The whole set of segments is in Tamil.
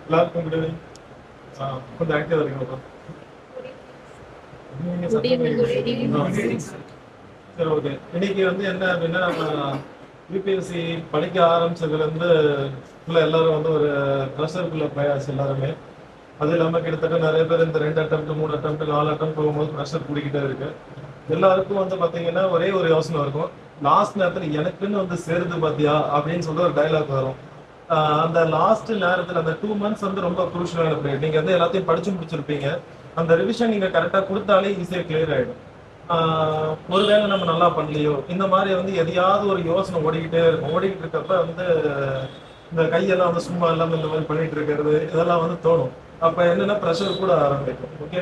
எல்லாருக்கும் குட் ஈவினிங். கொஞ்சம் ஆக்டிவாக இருக்கீங்களா? சரி, ஓகே. இன்னைக்கு வந்து என்ன அப்படின்னா, நம்ம யூபிஎஸ்சி படிக்க ஆரம்பிச்சதுலேருந்து ஃபுல்லாக எல்லாரும் வந்து ஒரு ப்ரெஷருக்குள்ள போயாச்சு எல்லாருமே. அது இல்லாமல் கிட்டத்தட்ட நிறைய பேர் இந்த 2 அட்டம்ப்ட் 3 அட்டம்ப்ட் 4 அட்டம்ப்ட் போகும்போது ப்ரெஷர் கூடிக்கிட்டே இருக்கு. எல்லாருக்கும் வந்து பார்த்தீங்கன்னா ஒரே ஒரு யோசனை இருக்கும், லாஸ்ட் நேரத்தில் எனக்குன்னு வந்து சேருது பார்த்தியா அப்படின்னு சொல்லி ஒரு டைலாக் வரும். அந்த லாஸ்ட் நேரத்தில் அந்த 2 months வந்து ரொம்ப குரூஷியலான பீரியட். நீங்கள் வந்து எல்லாத்தையும் படிச்சு முடிச்சிருப்பீங்க. அந்த ரிவிஷன் நீங்கள் கரெக்டாக கொடுத்தாலே ஈஸியாக கிளியர் ஆகிடும். ஒருவேளை நம்ம நல்லா பண்ணலையோ இந்த மாதிரி வந்து எதையாவது ஒரு யோசனை ஓடிக்கிட்டே இருக்கும். ஓடிக்கிட்டு இருக்கப்ப வந்து இந்த கையெல்லாம் வந்து சும்மா இல்லாமல் இந்த மாதிரி பண்ணிட்டு இருக்கிறது இதெல்லாம் வந்து தோணும். அப்போ என்னன்னா ப்ரெஷர் கூட ஆரம்பிக்கும். ஓகே,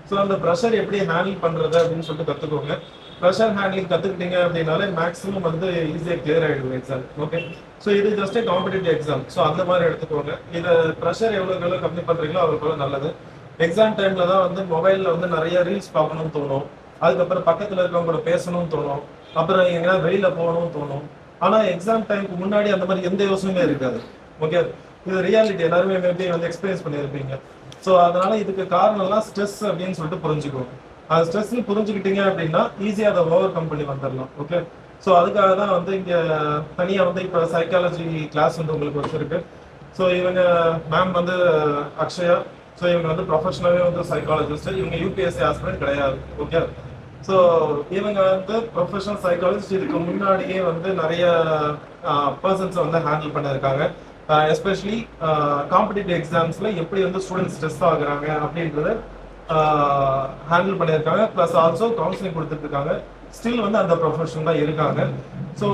ஸோ அந்த ப்ரெஷர் எப்படி ஹேண்டில் பண்ணுறது அப்படின்னு சொல்லிட்டு கற்றுக்கோங்க. ப்ரெஷர் ஹேண்ட்லிங் கற்றுக்கிட்டீங்க அப்படின்னாலே மேக்ஸிமம் வந்து ஈஸியாக கிளியர் ஆகிடும் எக்ஸாம். ஓகே, ஸோ இது ஜஸ்ட் காம்படிட்டிவ் எக்ஸாம். ஸோ அந்த மாதிரி எடுத்துக்கோங்க. இதை ப்ரெஷர் எவ்வளோ கம்மி பண்ணுறீங்களோ அவ்வளோ நல்லது. எக்ஸாம் டைம்ல தான் வந்து மொபைலில் வந்து நிறைய ரீல்ஸ் பார்க்கணும்னு தோணும். அதுக்கப்புறம் பக்கத்தில் இருக்கவங்க கூட பேசணும்னு தோணும். அப்புறம் எங்கேயாவது வெளியில் போகணும்னு தோணும். ஆனால் எக்ஸாம் டைமுக்கு முன்னாடி அந்த மாதிரி எந்த யோசனையுமே இருக்காது. ஓகே, இது ரியாலிட்டி. எல்லாருமே மேபி வந்து எக்ஸ்பீரியன்ஸ் பண்ணியிருப்பீங்க. ஸோ அதனால இதுக்கு காரணம்லாம் ஸ்ட்ரெஸ் அப்படின்னு சொல்லிட்டு புரிஞ்சுக்கோங்க. அது ஸ்ட்ரெஸ்ன்னு புரிஞ்சுக்கிட்டீங்க அப்படின்னா ஈஸியாக அதை ஓவர் கம் பண்ணி வந்துடலாம். ஓகே, ஸோ அதுக்காக தான் வந்து இங்கே தனியாக வந்து இப்போ சைக்காலஜி கிளாஸ் வந்து உங்களுக்கு வச்சுருக்கு. ஸோ இவங்க மேம் வந்து அக்ஷயா. ஸோ இவங்க வந்து ப்ரொஃபஷனலாகவே வந்து சைக்காலஜிஸ்ட். இவங்க யூபிஎஸ்சி ஆஸ்பிரண்ட் கிடையாது. ஓகே, ஸோ இவங்க வந்து ப்ரொஃபஷனல் சைக்காலஜிஸ்ட். இதுக்கு முன்னாடியே வந்து நிறைய பர்சன்ஸை வந்து ஹேண்டில் பண்ணியிருக்காங்க. எஸ்பெஷலி காம்படிட்டிவ் எக்ஸாம்ஸில் எப்படி வந்து ஸ்டூடெண்ட்ஸ் ஸ்ட்ரெஸ் ஆகுறாங்க அப்படின்றத ஹேண்டில் பண்ணியிருக்காங்க. ப்ளஸ் ஆல்சோ கவுன்சிலிங் கொடுத்துட்ருக்காங்க. ஸ்டில் வந்து அந்த ப்ரொஃபஷன் தான் இருக்காங்க. ஸோ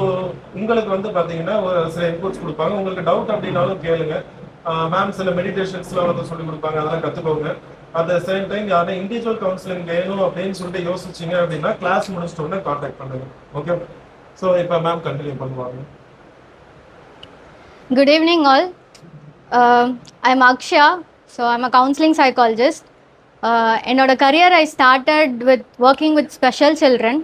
உங்களுக்கு வந்து பார்த்தீங்கன்னா ஒரு சில இன்புட்ஸ் கொடுப்பாங்க. உங்களுக்கு டவுட் அப்படின்னாலும் கேளுங்க. மேம் சில மெடிடேஷன்ஸ்லாம் வந்து சொல்லிக் கொடுப்பாங்க, அதெல்லாம் கற்றுக்கோங்க. அட் த சேம் டைம் யாரும் இண்டிவிஜுவல் கவுன்சிலிங் வேணும் அப்படின்னு சொல்லிட்டு யோசிச்சிங்க அப்படின்னா கிளாஸ் முடிச்சிட்டோன்னே காண்டாக்ட் பண்ணுங்க. ஓகே, ஸோ இப்போ மேம் கண்டினியூ பண்ணுவாங்க. Good evening all. I'm Akshya. So I'm a counseling psychologist. In our career I started with working with special children.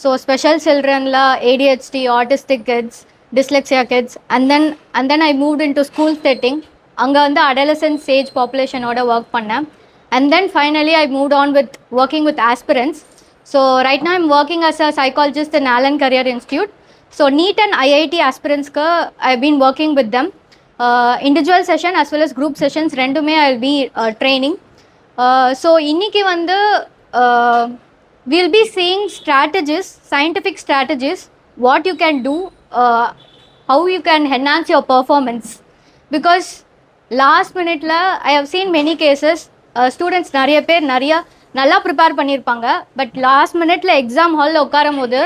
So special children la ADHD, autistic kids, dyslexia kids, and then I moved into school setting. Anga வந்து adolescent stage population oda work பண்ணேன். And then finally I moved on with working with aspirants. So right now I'm working as a psychologist in Allen Career Institute. So NEET and IIT aspirants ka I've been working with them. Individual session as well as group sessions rendume I'll be training. So இன்னைக்கு வந்து we'll be seeing strategies, scientific strategies, what you can do, how you can enhance your performance. Because last minute la I have seen many cases, students நிறைய பேர் நிறைய நல்லா ப்ரிப்பேர் பண்ணியிருப்பாங்க. பட் லாஸ்ட் மினிட்ல எக்ஸாம் ஹாலில் உட்காரும் போது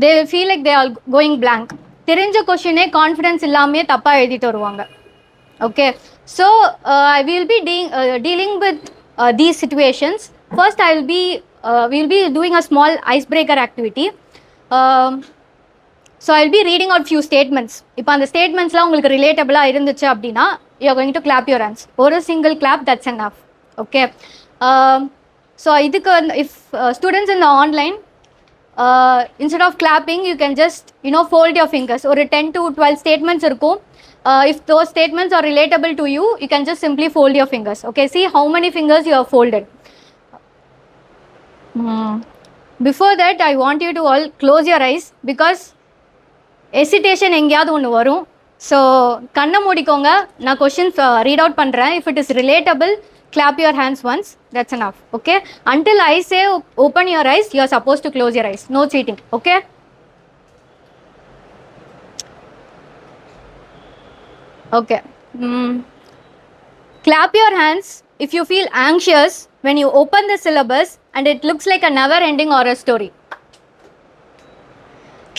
they will feel like they are going blank. தெரிஞ்ச கொஷினே கான்ஃபிடன்ஸ் இல்லாமே தப்பாக எழுதிட்டு வருவாங்க. Okay, so I will be dealing with these situations. First we'll be doing a small icebreaker activity. So I'll be reading out few statements. இப்போ அந்த ஸ்டேட்மெண்ட்ஸ்லாம் உங்களுக்கு ரிலேட்டபிளாக இருந்துச்சு அப்படின்னா you are going to clap your hands. ஒரு single clap, that's enough. Okay, so இதுக்கு வந்து if students in the online, instead of clapping you can just fold your fingers. ஒரு 10 to 12 statements இருக்கும். If those statements are relatable to you, you can just simply fold your fingers. Okay, see how many fingers you have folded. Before that I want you to all close your eyes because hesitation எங்கேயாவது ஒன்று வரும். ஸோ கண்ணை மூடிக்கோங்க. நான் கொஷின்ஸ் ரீட் அவுட் பண்ணுறேன். If it is relatable, clap your hands once, that's enough. Okay, until I say open your eyes, you are supposed to close your eyes. No cheating. Okay, okay. Clap your hands if you feel anxious when you open the syllabus and it looks like a never ending horror story.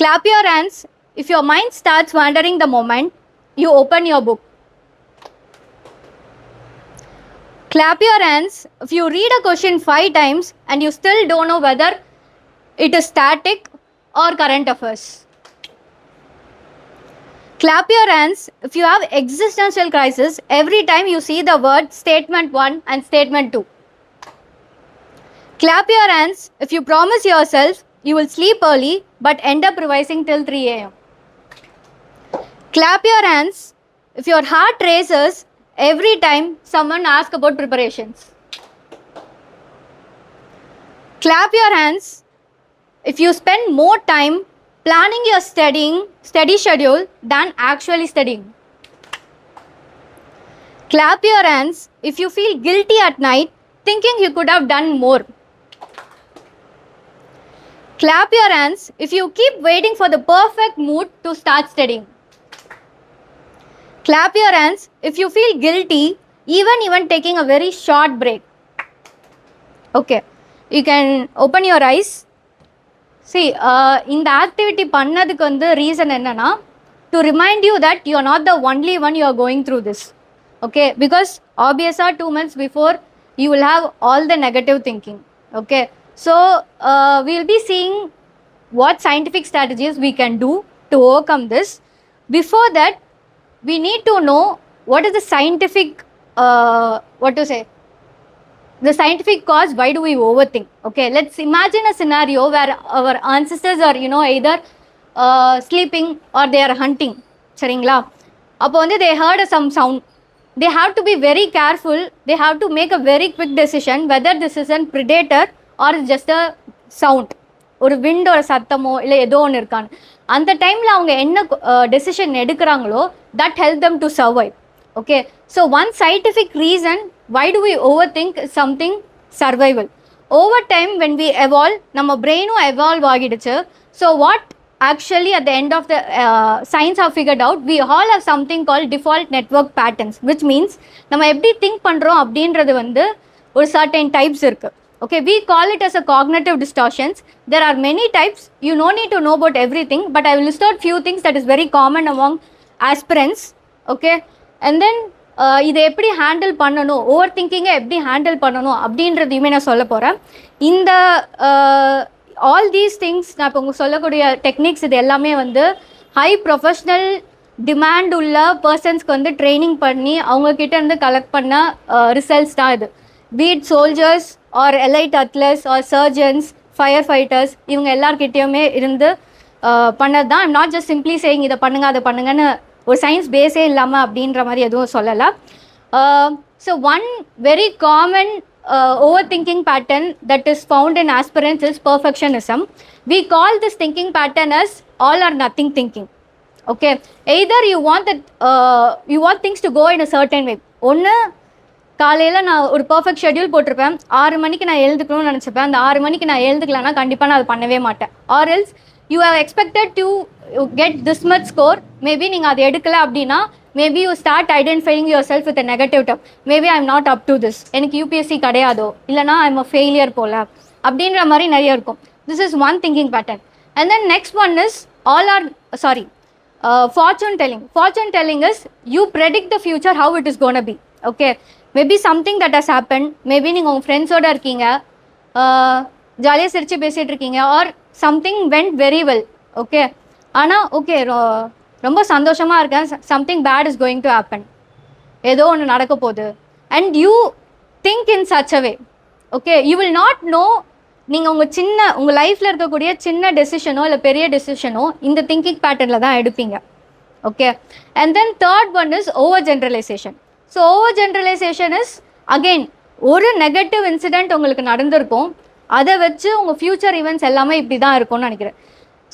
Clap your hands if your mind starts wandering the moment you open your book. Clap your hands if you read a question 5 times and you still don't know whether it is static or current affairs. Clap your hands if you have existential crisis every time you see the word statement 1 and statement 2. Clap your hands if you promise yourself you will sleep early but end up revising till 3 a.m. Clap your hands if your heart races every time someone asks about preparations? Clap your hands if you spend more time planning your study schedule than actually studying. Clap your hands if you feel guilty at night thinking you could have done more. Clap your hands if you keep waiting for the perfect mood to start studying. Clap your hands if you feel guilty even taking a very short break. Okay, you can open your eyes. See, இந்த ஆக்டிவிட்டி பண்ணதுக்கு வந்து ரீசன் என்னன்னா, to remind you that you are not the only one you are going through this. Okay, because obviously 2 months before you will have all the negative thinking. Okay, so we will be seeing what scientific strategies we can do to overcome this. Before that, we need to know what is the scientific the scientific cause. Why do we overthink? Okay, let's imagine a scenario where our ancestors are either sleeping or they are hunting. Saringla, appo வந்து they heard some sound. They have to be very careful. They have to make a very quick decision whether this is a predator or just a sound. ஒரு விண்ட் ஒரு சத்தமோ இல்லை ஏதோ ஒன்று இருக்கான்னு அந்த டைமில் அவங்க என்ன டெசிஷன் எடுக்கிறாங்களோ that help them to survive. Okay, so one scientific reason why do we overthink something survival. Over time when we evolve நம்ம பிரெயினும் எவால்வ் ஆகிடுச்சு. So what actually at the end of the science have figured out, we all have something called default network patterns, which means நம்ம எப்படி திங்க் பண்ணுறோம் அப்படின்றது வந்து ஒரு certain types இருக்கு. Okay, we call it as a cognitive distortions. There are many types. You no need to know about everything, but I will list out few things that is very common among aspirants. Okay, and then இதை எப்படி ஹேண்டில் பண்ணணும், ஓவர் திங்கிங்கை எப்படி ஹேண்டில் பண்ணணும் அப்படின்றதையுமே நான் சொல்ல போகிறேன். இந்த ஆல் தீஸ் திங்ஸ் நான் இப்போ உங்களுக்கு சொல்லக்கூடிய டெக்னிக்ஸ் இது எல்லாமே வந்து ஹை ப்ரொஃபஷ்னல் டிமாண்ட் உள்ள பர்சன்ஸ்க்கு வந்து ட்ரைனிங் பண்ணி அவங்கக்கிட்ட இருந்து கலெக்ட் பண்ண ரிசல்ட்ஸ் தான் இது. Be it soldiers or elite athletes or surgeons, firefighters, இவங்க எல்லார்கிட்டையுமே இருந்து பண்ணது தான். I'm not just simply saying இதை பண்ணுங்க அதை பண்ணுங்கன்னு ஒரு சயின்ஸ் பேஸே இல்லாமல் அப்படின்ற மாதிரி எதுவும் சொல்லலை. So one very common overthinking pattern that is found in aspirants is perfectionism. We call this thinking pattern as all or nothing thinking. Okay, either you want that you want things to go in a certain way. ஒன்று காலையில் நான் ஒரு பர்ஃபெக்ட் ஷெட்யூல் போட்டிருப்பேன், 6 மணிக்கு நான் எழுதுக்கணும்னு நினச்சிப்பேன், அந்த 6 மணிக்கு நான் எழுதுக்கலன்னா கண்டிப்பாக நான் அதை பண்ணவே மாட்டேன். Or else you have expected to get this much score, maybe நீங்கள் அதை எடுக்கலை அப்படின்னா maybe you start identifying yourself with negative doubt. Maybe I am not up to this, எனக்கு யூபிஎஸ்சி கிடையாதோ, இல்லைனா ஐ எம் அ ஃபெயிலியர் போல் அப்படின்ற மாதிரி நிறைய இருக்கும். This is one thinking pattern. And then next one is fortune telling. Fortune telling is you predict the future how it is going to be. Okay, maybe something that has happened, maybe நீங்கள் உங்கள் ஃப்ரெண்ட்ஸோடு இருக்கீங்க, ஜாலியாக சிரித்து பேசிகிட்டு இருக்கீங்க, or something went very well. Okay, ஆனால் ஓகே ரொம்ப சந்தோஷமாக இருக்கேன், something bad is going to happen, ஏதோ ஒன்று நடக்க போகுது, and you think in such a way. Okay, you will not know நீங்கள் உங்கள் லைஃப்பில் இருக்கக்கூடிய சின்ன டெசிஷனோ இல்லை பெரிய டெசிஷனோ இந்த திங்கிங் பேட்டர்னில் தான் எடுப்பீங்க. Okay, and then third one is over generalisation. So over generalisation is again ஒரு நெகட்டிவ் இன்சிடெண்ட் உங்களுக்கு நடந்திருக்கும், அதை வச்சு உங்கள் ஃப்யூச்சர் ஈவெண்ட்ஸ் எல்லாமே இப்படி தான் இருக்கும்னு நினைக்கிறேன்.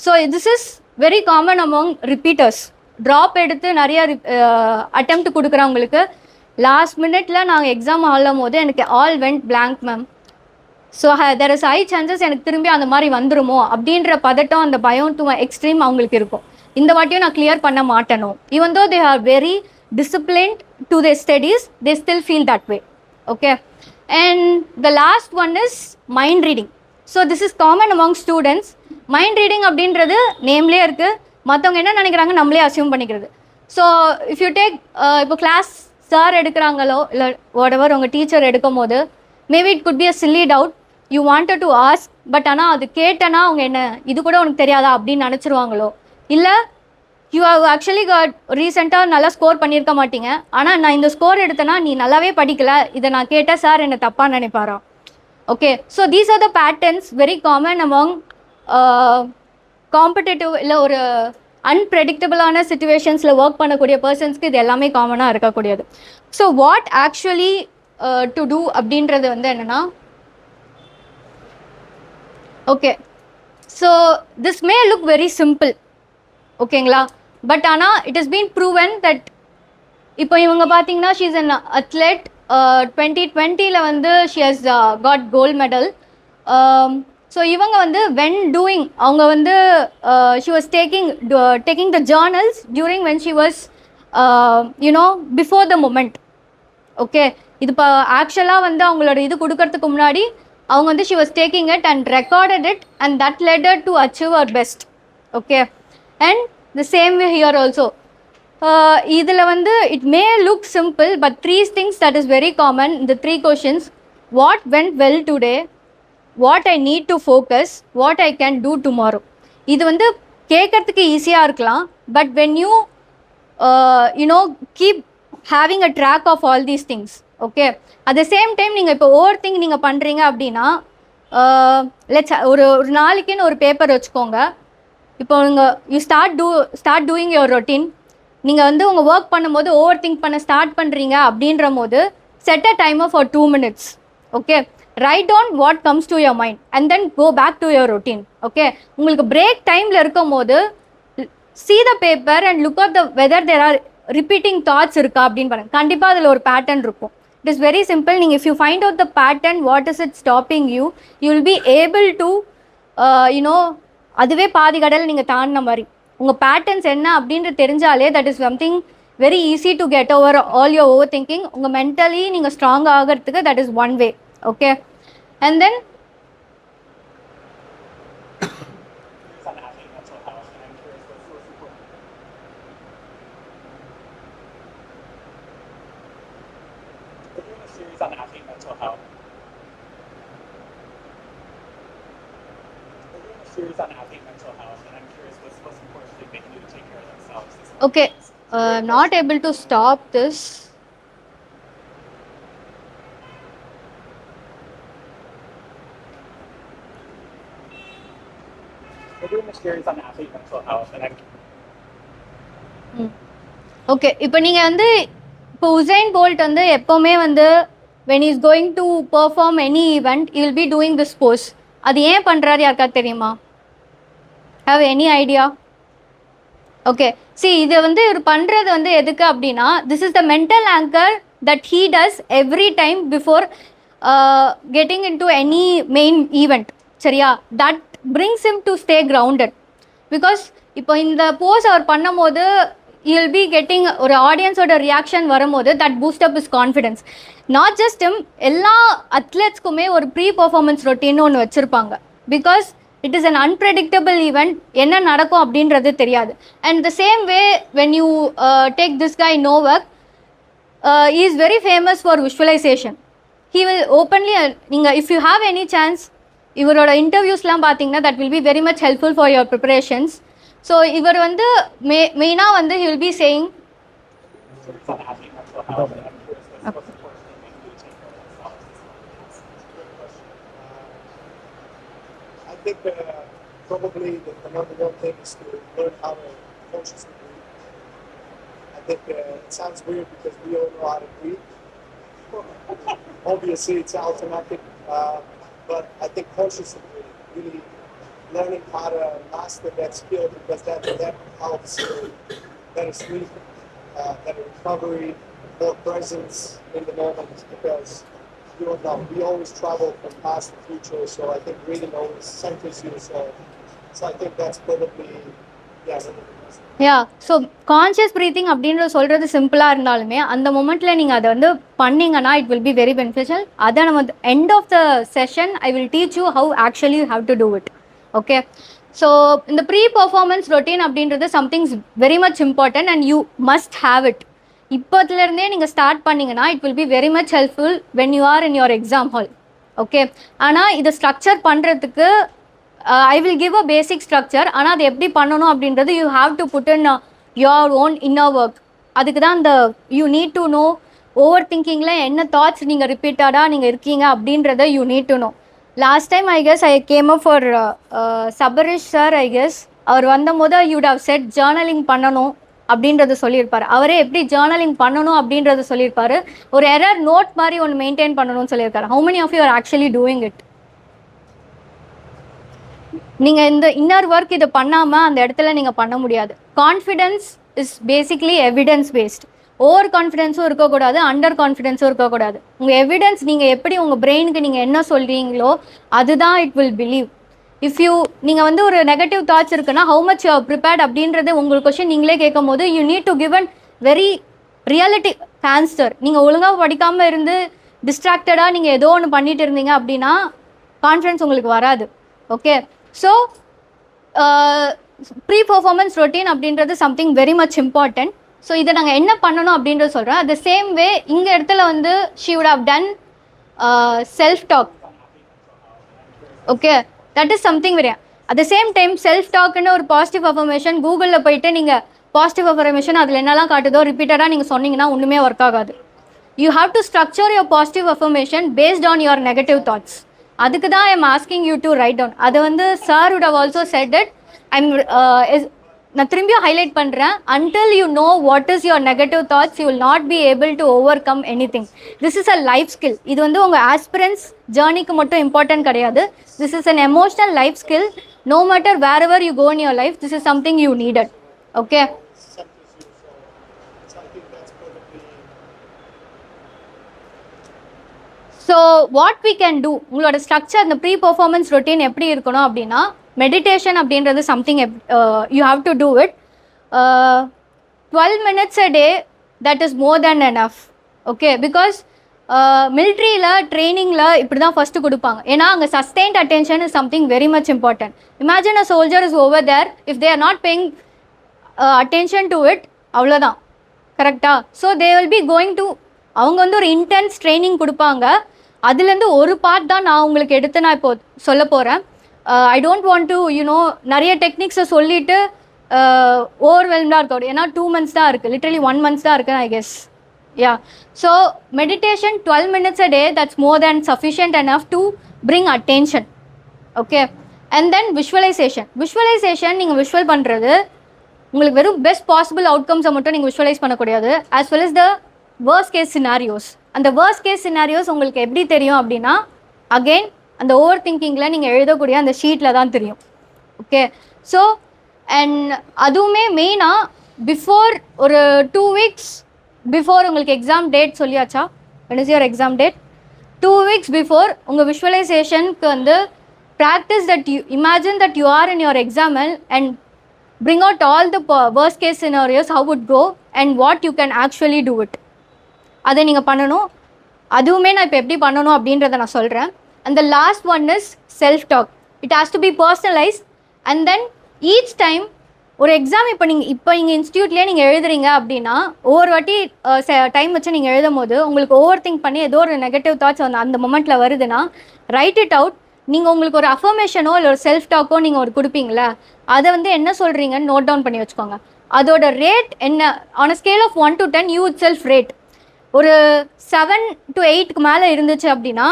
So this is very common among repeaters. Drop எடுத்து நிறைய அட்டெம்ப்ட் கொடுக்குறவங்களுக்கு லாஸ்ட் மினிட்ல நாங்கள் எக்ஸாம் ஆளும் போது எனக்கு all went blank ma'am, so there is high chances எனக்கு திரும்பி அந்த மாதிரி வந்துருமோ அப்படின்ற பதட்டம், அந்த பயம் டு எக்ஸ்ட்ரீம் அவங்களுக்கு இருக்கும். இந்த வாட்டியும் நான் கிளியர் பண்ண மாட்டேனோ, even though they are very disciplined to their studies, they still feel that way. Okay, and the last one is mind reading. So this is common among students. Mind reading அப்படின்றது நேம்லேயே இருக்குது, மற்றவங்க என்ன நினைக்கிறாங்க நம்மளே அசியூம் பண்ணிக்கிறது. ஸோ இஃப் யூ டேக் இப்போ கிளாஸ் சார் எடுக்கிறாங்களோ இல்லை வாட்எவர் உங்கள் டீச்சர் எடுக்கும் போது maybe it could be a chilli doubt you wanted to ask, but ஆனால் அது கேட்டேன்னா அவங்க என்ன இது கூட உனக்கு தெரியாதா அப்படின்னு நினச்சிருவாங்களோ, இல்லை யூ ஹவ் ஆக்சுவலி ரீசெண்டாக நல்லா ஸ்கோர் பண்ணியிருக்க மாட்டீங்க, ஆனால் நான் இந்த ஸ்கோர் எடுத்தேன்னா நீ நல்லாவே படிக்கல, இதை நான் கேட்டால் சார் என்னை தப்பாக நினைப்பாரா. Okay, so these are the patterns very common among competitive இல்லை ஒரு அன்பிரெடிக்டபிளான சுச்சுவேஷன்ஸில் ஒர்க் பண்ணக்கூடிய பர்சன்ஸ்க்கு இது எல்லாமே காமனாக இருக்கக்கூடியது. So what actually to do அப்படின்றது வந்து என்னென்னா, okay, so this may look very simple, ஓகேங்களா? பட் ஆனால் it is been proven that இப்போ இவங்க பார்த்தீங்கன்னா ஷீ இஸ் அன் அத்லெட். 2020 வந்து she has got gold medal. So இவங்க வந்து வென் டூயிங் அவங்க வந்து she was taking the journals during when she was you know before the moment. Okay, இது இப்போ ஆக்சுவலாக வந்து அவங்களோட இது கொடுக்கறதுக்கு முன்னாடி அவங்க வந்து she was taking it and recorded it and that let her to achieve அவர் best. Okay, and the same way here also. இதில் வந்து it may look simple but 3 things that is very common in the 3 questions: what went well today, what I need to focus, what I can do tomorrow. இது வந்து கேட்கறதுக்கு ஈஸியாக இருக்கலாம், but when you keep having a track of all these things, okay, at the same time நீங்கள் இப்போ ஓவர் திங்க் நீங்கள் பண்ணுறீங்க அப்படின்னா, லெட்ஸ் ஒரு நாளைக்குன்னு ஒரு பேப்பர் வச்சுக்கோங்க. இப்போ நீங்கள் you start doing your routine. நீங்கள் வந்து உங்கள் ஒர்க் பண்ணும்போது ஓவர் திங்க் பண்ண ஸ்டார்ட் பண்ணுறீங்க அப்படின்ற போது set a timer for 2 minutes. Okay, write down what comes to your mind and then go back to your routine. Okay, உங்களுக்கு பிரேக் டைமில் இருக்கும் போது see the paper and look at the whether there are repeating thoughts இருக்கா அப்படின்னு பாருங்க. கண்டிப்பாக அதில் ஒரு பேட்டர்ன் இருக்கும். It is very simple. நீங்கள் if you find out the pattern, what is it stopping you, you will be able to அதுவே பாதி கடல் நீங்கள் தாண்டின மாதிரி. உங்கள் பேட்டர்ன்ஸ் என்ன அப்படின்றது தெரிஞ்சாலே that is something very easy to get over all your over thinking. உங்கள் மென்டலி நீங்கள் ஸ்ட்ராங் ஆகிறதுக்கு that is one way. Okay, and then on athlete mental health. We're doing a series on athlete mental health, and I'm curious what's most importantly they can do to take care of themselves. Okay, I'm not able to stop this. We're doing a series on athlete mental health, and I'm okay, இப்போ நீங்கள் வந்து இப்போ உசைன் போல்ட் வந்து எப்போவுமே வந்து when he is going to perform any event, he will be doing this pose. அது ஏன் பண்ணுறாரு யாருக்காவது தெரியுமா? have any idea? Okay, see இது வந்து இவர் பண்ணுறது வந்து எதுக்கு அப்படின்னா, this is the mental anchor that he does every time before getting into any main event. சரியா? that brings him to stay grounded. because இப்போ இந்த போஸ் அவர் பண்ணும் போது you will be getting ஒரு ஆடியன்ஸோட ரியாக்ஷன் வரும்போது that boost up is confidence. Not just him, எல்லா அத்லெட்ஸ்க்குமே ஒரு ப்ரீ பர்ஃபார்மன்ஸ் ரொட்டீன் ஒன்று வச்சுருப்பாங்க. Because it is an unpredictable event, என்ன நடக்கும் அப்படின்றது தெரியாது. And the same way when you take this guy Novak, he is very famous for visualization. He will openly, நீங்கள் if you have any chance இவரோட இன்டர்வியூஸ்லாம் பார்த்தீங்கன்னா that will be very much helpful for your preparations. So இவர் வந்து மெயினாக வந்து he will be saying I think probably the number one thing is to learn how to consciously breathe. I think it sounds weird because we all know how to breathe. Obviously it's automatic, but I think consciously breathing, really learning how to master that skill, because that helps better sleep, better recovery, more presence in the moment, because you don't know, we always travel from past to future, so I think breathing always centers you, so I think that's probably, so conscious breathing அப்படின்ற சொல்கிறது சிம்பிளாக இருந்தாலுமே அந்த மொமெண்ட்டில் நீங்கள் அதை வந்து பண்ணிங்கன்னா it will be very beneficial. அதை நம்ம end of the session I will teach you how actually you have to do it. Okay, so இந்த ப்ரீ பர்ஃபார்மன்ஸ் ரொட்டீன் அப்படின்றது something's very much important and you must have it. இப்போதுலேருந்தே நீங்கள் ஸ்டார்ட் பண்ணிங்கன்னா it will be very much helpful when you are in your exam hall. Okay, ஆனால் இதை ஸ்ட்ரக்சர் பண்ணுறதுக்கு I will give a basic structure. ஆனால் அது எப்படி பண்ணணும் அப்படின்றது you have to put in your own inner work. அதுக்கு தான் இந்த you need to know over திங்கிங்கில் என்ன தாட்ஸ் நீங்கள் ரிப்பீட்டடாக நீங்கள் இருக்கீங்க அப்படின்றத you need to know. Last time I guess I came up for Sabarish sir, I guess அவர் வந்தபோது யூட் ஹவ் செட் ஜேர்னலிங் பண்ணணும் அப்படின்றத சொல்லியிருப்பாரு. அவரே எப்படி ஜேர்னலிங் பண்ணணும் அப்படின்றத சொல்லியிருப்பாரு. ஒரு எரர் நோட் மாதிரி ஒன்று மெயின்டைன் பண்ணணும்னு சொல்லியிருக்காரு. How many of you are actually doing it? நீங்கள் இந்த இன்னர் ஒர்க் இதை பண்ணாமல் அந்த இடத்துல நீங்கள் பண்ண முடியாது. Confidence is basically evidence based. Over கான்ஃபிடென்ஸும் இருக்கக்கூடாது, அண்டர் கான்ஃபிடென்ஸும் இருக்கக்கூடாது. உங்கள் எவிடன்ஸ் நீங்கள் எப்படி உங்கள் பிரெயினுக்கு நீங்கள் என்ன சொல்கிறீங்களோ அதுதான் it will believe. If you நீங்கள் வந்து ஒரு நெகட்டிவ் தாட்ஸ் இருக்குன்னா how much you are prepared அப்படின்றது உங்களுக்கு கொஸ்டின் நீங்களே கேட்கும் போது you need to give an very reality answer. நீங்கள் ஒழுங்காக படிக்காமல் இருந்து டிஸ்ட்ராக்டடாக நீங்கள் ஏதோ ஒன்று பண்ணிட்டு இருந்தீங்க அப்படின்னா கான்ஃபிடென்ஸ் உங்களுக்கு வராது. Okay, so pre performance routine அப்படின்றது something very much important. So இதை நாங்கள் என்ன பண்ணணும் அப்படின்றது சொல்கிறேன். அட் த சேம் வே இங்கே இடத்துல வந்து she would have done self talk. Okay, that is something very. At the same time self டாக்னு ஒரு பாசிட்டிவ் அஃபர்மேஷன் கூகுளில் போயிட்டு நீங்கள் பாசிட்டிவ் அஃபர்மேஷன் அதில் என்னெல்லாம் காட்டுதோ ரிப்பீட்டடாக நீங்கள் சொன்னீங்கன்னா ஒன்றுமே ஒர்க் ஆகாது. You have to structure your positive affirmation based on your negative thoughts. அதுக்கு தான் I am asking you to write down. அது வந்து sir would have also said it. நான் திரும்பியும் ஹைலைட் பண்ணுறேன். Until you know what is your negative thoughts you will not be able to overcome anything. This is a life skill. இது வந்து உங்கள் ஆஸ்பிரன்ஸ் ஜேர்னிக்கு மட்டும் இம்பார்ட்டன்ட் கிடையாது. This is an emotional life skill. No matter wherever you go in your life, this is something you needed. Okay, so what we can do, உங்களோட ஸ்ட்ரக்சர் இந்த ப்ரீ பர்ஃபார்மன்ஸ் ரொட்டீன் எப்படி இருக்கணும் அப்படின்னா மெடிடேஷன் அப்படின்றது something you have to do it. 12 minutes a day, that is more than enough. Okay, because மிலிட்ரியில் ட்ரைனிங்கில் இப்படி தான் ஃபஸ்ட்டு கொடுப்பாங்க. ஏன்னா அங்கே sustained attention is something very much important. Imagine a soldier is over there, if they are not paying attention to it, அவ்வளோதான். கரெக்டாக? So they will be going to, அவங்க வந்து ஒரு இன்டென்ஸ் ட்ரைனிங் கொடுப்பாங்க. அதுலேருந்து ஒரு பார்ட் தான் நான் உங்களுக்கு எடுத்து நான் இப்போ சொல்ல போகிறேன். I don't want to you know நிறைய டெக்னிக்ஸை சொல்லிவிட்டு ஓவர்வெல்ம்டாக இருக்க. ஏன்னா 2 months தான் இருக்குது, லிட்ரலி 1 month தான் இருக்குது I guess. Yeah, so meditation 12 minutes a day, that's more than sufficient enough to bring attention. Okay, and then visualisation நீங்கள் விஷுவல் பண்ணுறது உங்களுக்கு வெறும் பெஸ்ட் பாசிபிள் அவுட்கம்ஸை மட்டும் நீங்கள் விஷுவலைஸ் பண்ணக்கூடாது, as well as the worst case scenarios. அந்த வேர்ஸ்ட் கேஸ் சினாரியோஸ் உங்களுக்கு எப்படி தெரியும் அப்படின்னா அகெயின் அந்த ஓவர் திங்கிங்கில் நீங்கள் எழுதக்கூடிய அந்த ஷீட்டில் தான் தெரியும். ஓகே, ஸோ அண்ட் அதுவுமே மெயினாக பிஃபோர் ஒரு 2 weeks பிஃபோர் உங்களுக்கு எக்ஸாம் டேட் சொல்லியாச்சா? when is your exam date? 2 weeks before உங்கள் விஷுவலைசேஷனுக்கு வந்து practice that you imagine that you are in your எக்ஸாமல் and bring out all the worst case scenarios, how would go and what you can actually do it. அதை நீங்கள் பண்ணணும். அதுவுமே நான் இப்போ எப்படி பண்ணணும் அப்படின்றத நான் சொல்கிறேன். And the last one is self talk. It has to be personalise. And then each time ஒரு எக்ஸாம் இப்போ நீங்கள் இன்ஸ்டியூட்லேயே நீங்கள் எழுதுறீங்க அப்படின்னா ஒவ்வொரு வாட்டி டைம் வச்சு நீங்கள் எழுதும் போது உங்களுக்கு ஓவர் திங்க் பண்ணி ஏதோ ஒரு நெகட்டிவ் தாட்ஸ் அந்த மொமெண்ட்டில் வருதுன்னா ரைட் இட் அவுட். நீங்கள் உங்களுக்கு ஒரு அஃபர்மேஷனோ இல்லை ஒரு செல்ஃப் டாக்கோ நீங்கள் ஒரு கொடுப்பீங்களா, அதை வந்து என்ன சொல்கிறீங்கன்னு நோட் டவுன் பண்ணி வச்சுக்கோங்க. அதோட ரேட் என்ன, on a scale of 1 to 10 you it self rate ஒரு 7 to 8க்கு மேலே இருந்துச்சு அப்படின்னா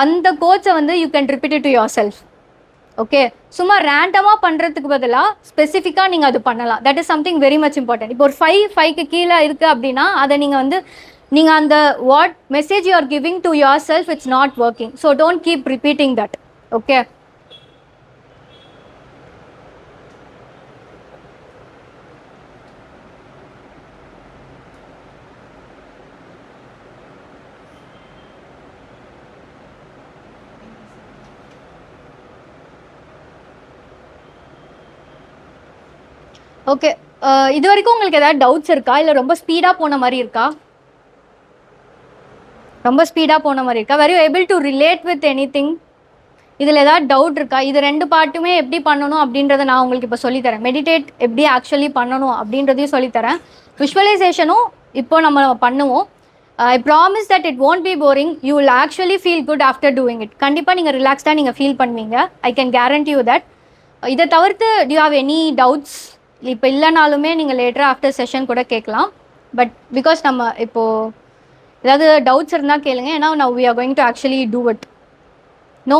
அந்த கோச்சை வந்து you can repeat it to your self. Okay, சும்மா ரேண்டமாக பண்ணுறதுக்கு பதிலாக ஸ்பெசிஃபிக்காக நீங்கள் அது பண்ணலாம். That is something very much important. இப்போ ஒரு 5க்கு கீழே இருக்குது அப்படின்னா அதை நீங்கள் அந்த what message you are giving to your self it's not working. So don't keep repeating that. Okay, okay. இது வரைக்கும் உங்களுக்கு ஏதாவது டவுட்ஸ் இருக்கா, இல்லை ரொம்ப ஸ்பீடாக போன மாதிரி இருக்கா? ரொம்ப ஸ்பீடாக போன மாதிரி இருக்கா? Very able to relate with any thing? இதில் ஏதாவது டவுட் இருக்கா? இது 2 பார்ட்டுமே எப்படி பண்ணணும் அப்படின்றத நான் உங்களுக்கு இப்போ சொல்லித்தரேன். மெடிடேட் எப்படி ஆக்சுவலி பண்ணணும் அப்படின்றதையும் சொல்லித்தரேன். விஷுவலைசேஷனும் இப்போ நம்ம பண்ணுவோம். I promise that it won't be boring. You will actually feel good after doing it. கண்டிப்பாக நீங்கள் ரிலாக்ஸ்டாக நீங்கள் ஃபீல் பண்ணுவீங்க. I can guarantee you that. இதை தவிர்த்து do you have any doubts? இப்போ இல்லைனாலுமே நீங்கள் லேட்டராக ஆஃப்டர் செஷன் கூட கேட்கலாம். பட் பிகாஸ் நம்ம இப்போது ஏதாவது டவுட்ஸ் இருந்தால் கேளுங்க. ஏன்னா now we are going to actually do it. No?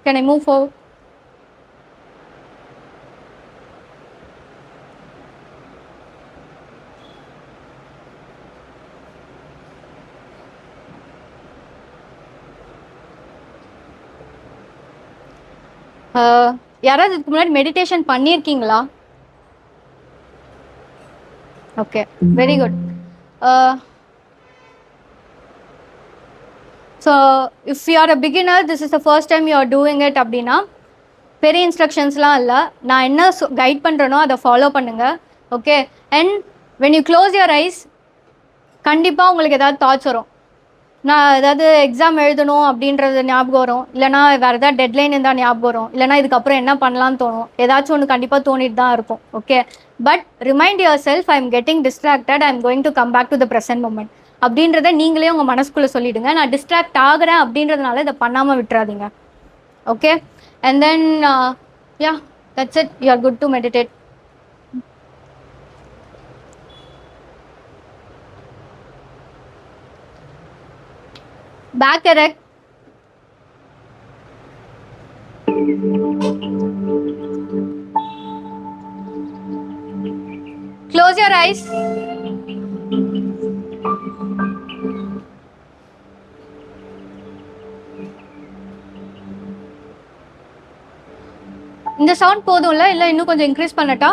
Can I move forward? யாராவது இதுக்கு முன்னாடி மெடிடேஷன் பண்ணியிருக்கீங்களா? Okay, very good. So if you R a beginner, this is the first time you are doing it அப்படின்னா பெரிய இன்ஸ்ட்ரக்ஷன்ஸ்லாம் இல்லை, நான் என்ன கைட் பண்ணுறேனோ அதை ஃபாலோ பண்ணுங்கள். Okay, and when you close your eyes, கண்டிப்பாக உங்களுக்கு ஏதாவது தாட்ஸ் வரும். நான் ஏதாவது எக்ஸாம் எழுதணும் அப்படின்றது ஞாபகம் வரும், இல்லைனா வேறு ஏதாவது டெட்லைன் இருந்தால் ஞாபகம் வரும், இல்லைனா இதுக்கப்புறம் என்ன பண்ணலான்னு தோணும், ஏதாச்சும் ஒன்று கண்டிப்பாக தோணிட்டு தான் இருக்கும். Okay, but remind yourself, I am getting distracted, I am going to come back to the present moment அப்படின்றத நீங்களே உங்கள் மனசுக்குள்ளே சொல்லிவிடுங்க. நான் டிஸ்ட்ராக்ட் ஆகிறேன் அப்படின்றதுனால இதை பண்ணாமல் விட்டுறாதீங்க. Okay, and then yeah, that's it, you are good to meditate. Back erect. Close your eyes. இந்த சவுண்ட் போதும்ல, இல்லை இன்னும் கொஞ்சம் increase பண்ணட்டா?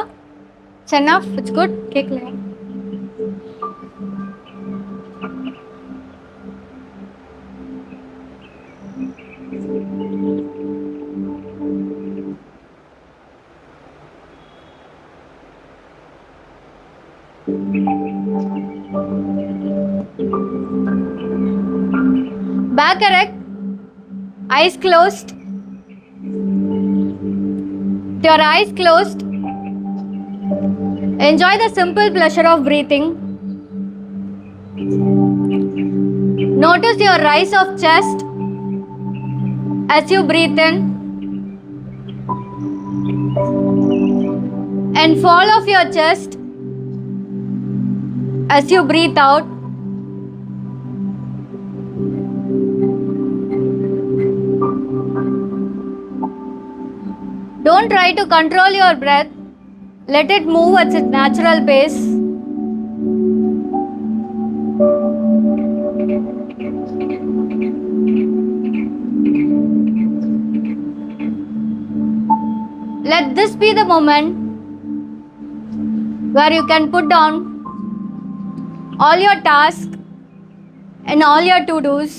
It's enough, it's good. கேட்கல. Back erect, eyes closed. With your eyes closed, enjoy the simple pleasure of breathing. Notice your rise of chest as you breathe in and fall of your chest as you breathe out. Don't try to control your breath. Let it move at its natural pace. Let this be the moment where you can put down all your tasks and all your to-dos.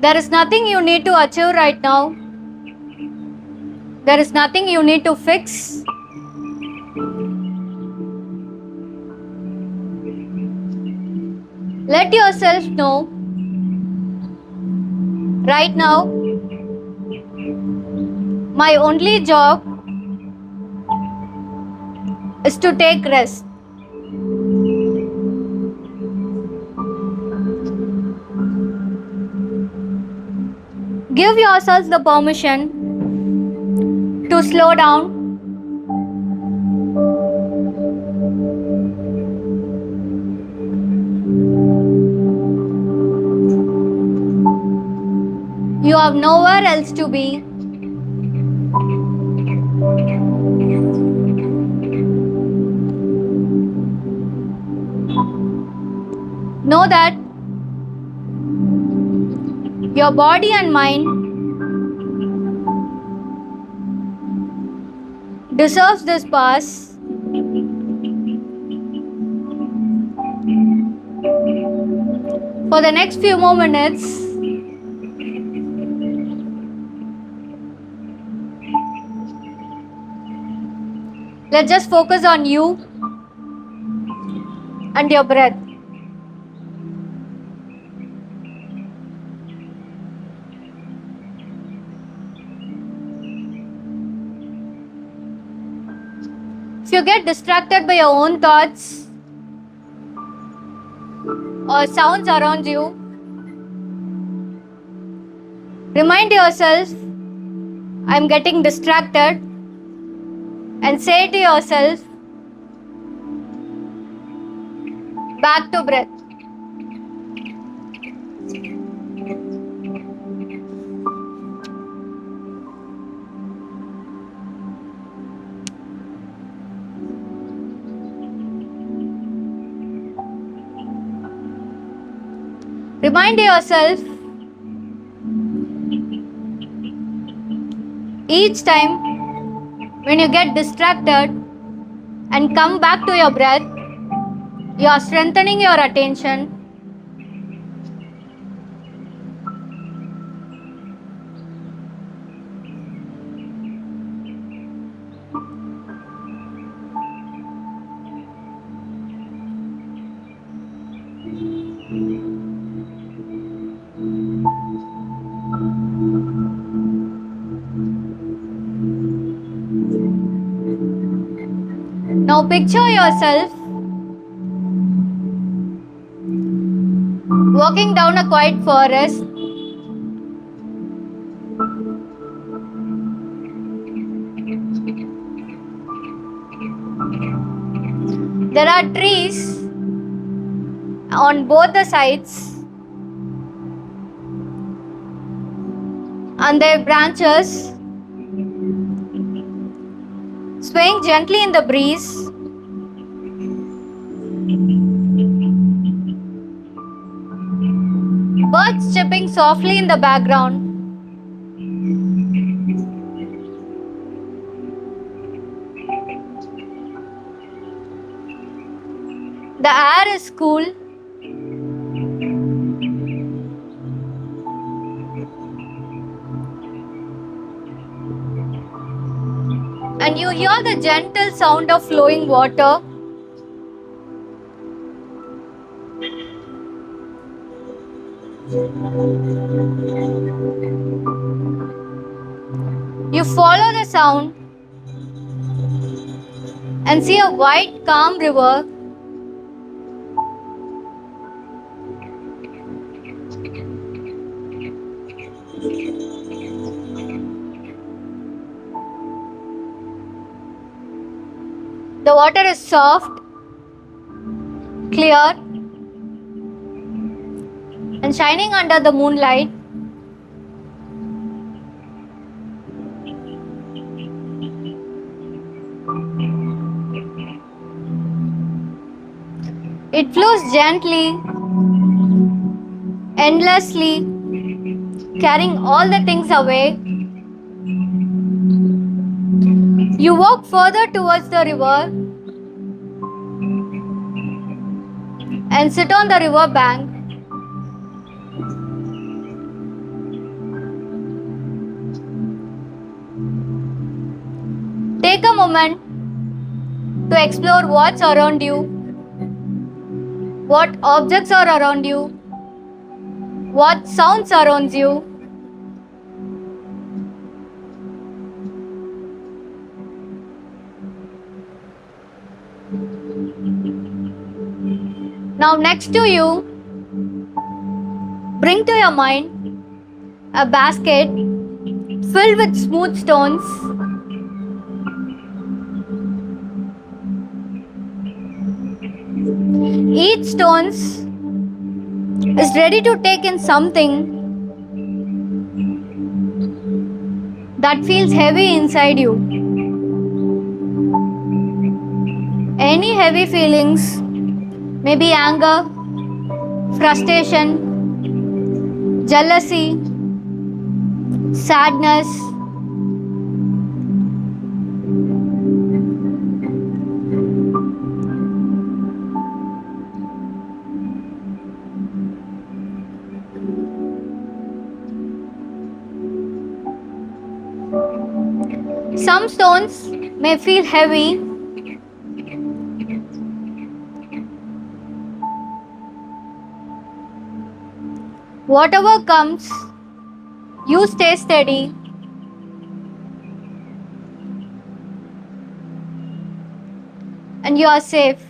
There is nothing you need to achieve right now. There is nothing you need to fix. Let yourself know right now, my only job is to take rest. Give yourselves the permission to slow down. You have nowhere else to be. Know that your body and mind deserves this pause. For the next few more minutes, let's just focus on you and your breath. If you get distracted by your own thoughts or sounds around you, remind yourself, I'm getting distracted, and say to yourself, back to breath. Remind yourself each time when you get distracted and come back to your breath, you are strengthening your attention. Now picture yourself walking down a quiet forest. There are trees on both the sides, and their branches swaying gently in the breeze. Birds chirping softly in the background. The air is cool. And you hear the gentle sound of flowing water. You follow the sound and see a wide, calm river. The water is soft, clear, and shining under the moonlight. It flows gently, endlessly, carrying all the things away. You walk further towards the river and sit on the river bank. Take a moment to explore what's around you, what objects are around you, what sounds surrounds you. Now next to you, bring to your mind a basket filled with smooth stones. Each stone is ready to take in something that feels heavy inside you. Any heavy feelings, maybe anger, frustration, jealousy, sadness. Some stones may feel heavy. Whatever comes, you stay steady. And you are safe.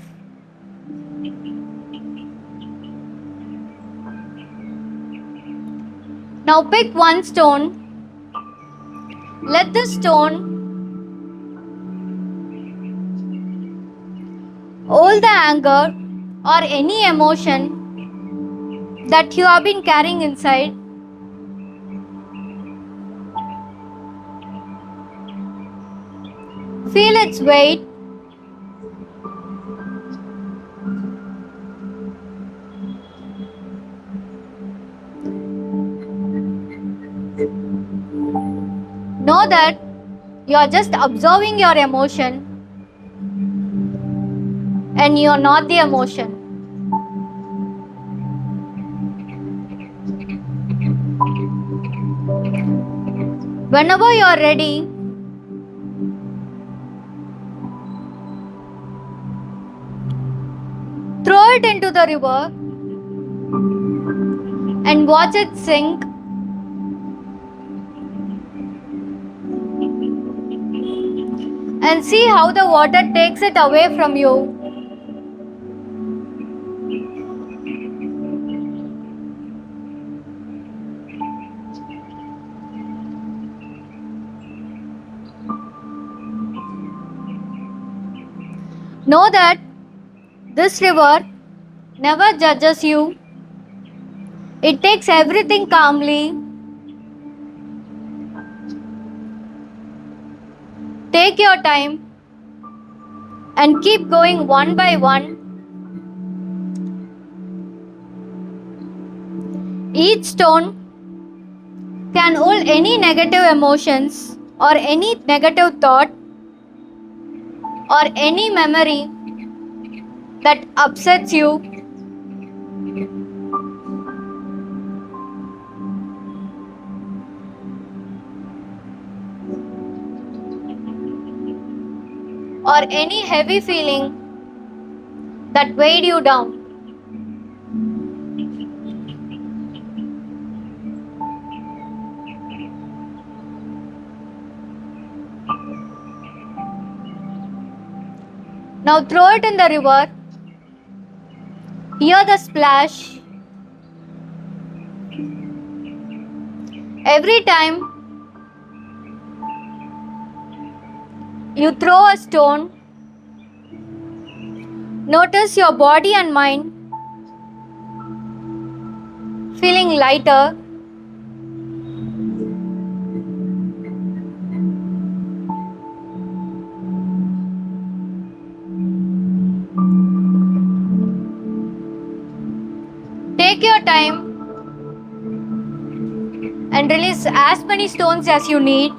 Now pick one stone. Let the stone hold the anger or any emotion that you have been carrying inside. Feel its weight. Know that you are just observing your emotion and you are not the emotion. Whenever you are ready, throw it into the river and watch it sink. And see how the water takes it away from you. Know that this river never judges you. It takes everything calmly. Take your time and keep going one by one. Each stone can hold any negative emotions or any negative thought or any memory that upsets you. Or any heavy feeling that weighed you down. Now throw it in the river. Hear the splash. Every time you throw a stone, notice your body and mind feeling lighter. Take your time and release as many stones as you need.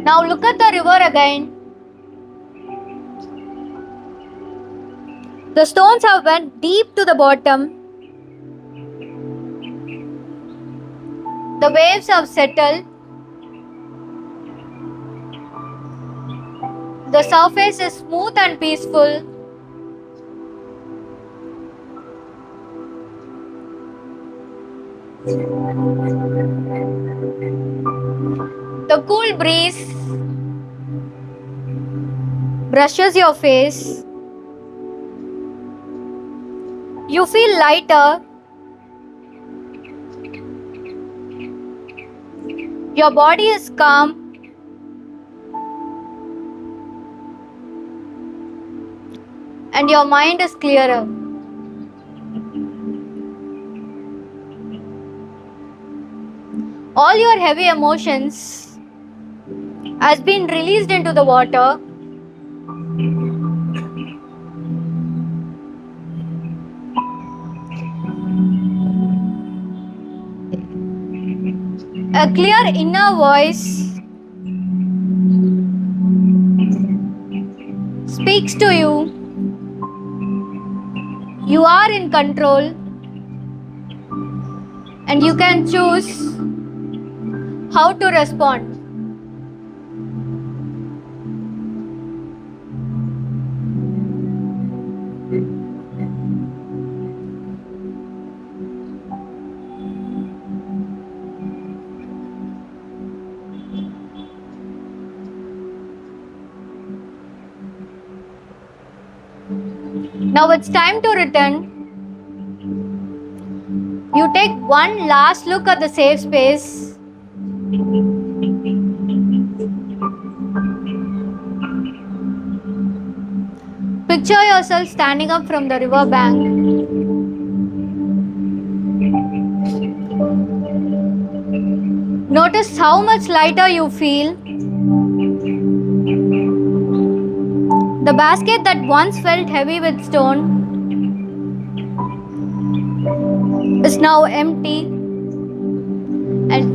Now look at the river again. The stones have went deep to the bottom. The waves have settled. The surface is smooth and peaceful. The cool breeze brushes your face. You feel lighter. Your body is calm. And your mind is clearer. All your heavy emotions has been released into the water. A clear inner voice speaks to you. You are in control and you can choose how to respond. Now it's time to return. You take one last look at the safe space. Picture yourself standing up from the river bank. Notice how much lighter you feel. The basket that once felt heavy with stone is now empty, and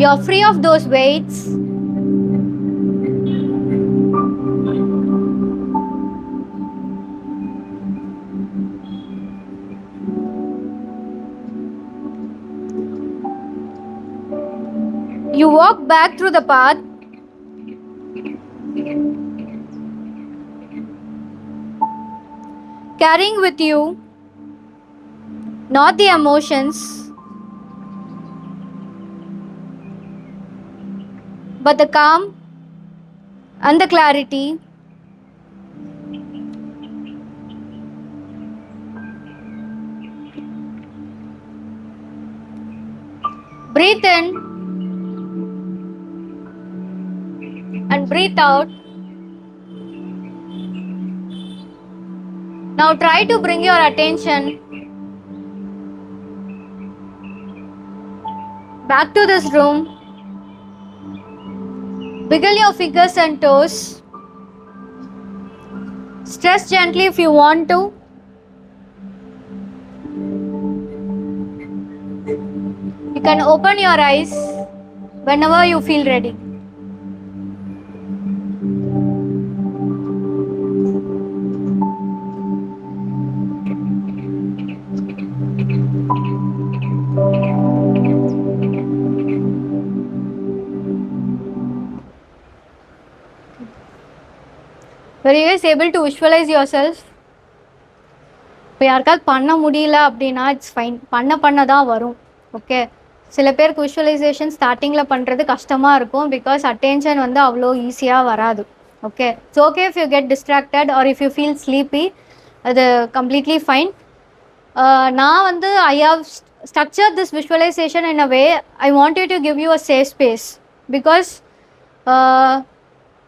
you're free of those weights. You walk back through the path. Carrying with you not the emotions, but the calm and the clarity. Breathe in and breathe out. Now try to bring your attention back to this room. Wiggle your fingers and toes. Stretch gently if you want to. You can open your eyes whenever you feel ready. Were you guys able to visualize yourself? இப்போ யாருக்காவது பண்ண முடியல அப்படின்னா இட்ஸ் ஃபைன், பண்ண தான் வரும். ஓகே, சில பேருக்கு விஷுவலைசேஷன் ஸ்டார்டிங்கில் பண்ணுறது கஷ்டமாக இருக்கும் பிகாஸ் அட்டென்ஷன் வந்து அவ்வளோ ஈஸியாக வராது. Okay, it's okay if you get distracted or if you feel sleepy, அது கம்ப்ளீட்லி ஃபைன். நான் வந்து I have structured this visualization in a way I want you to give you a safe space because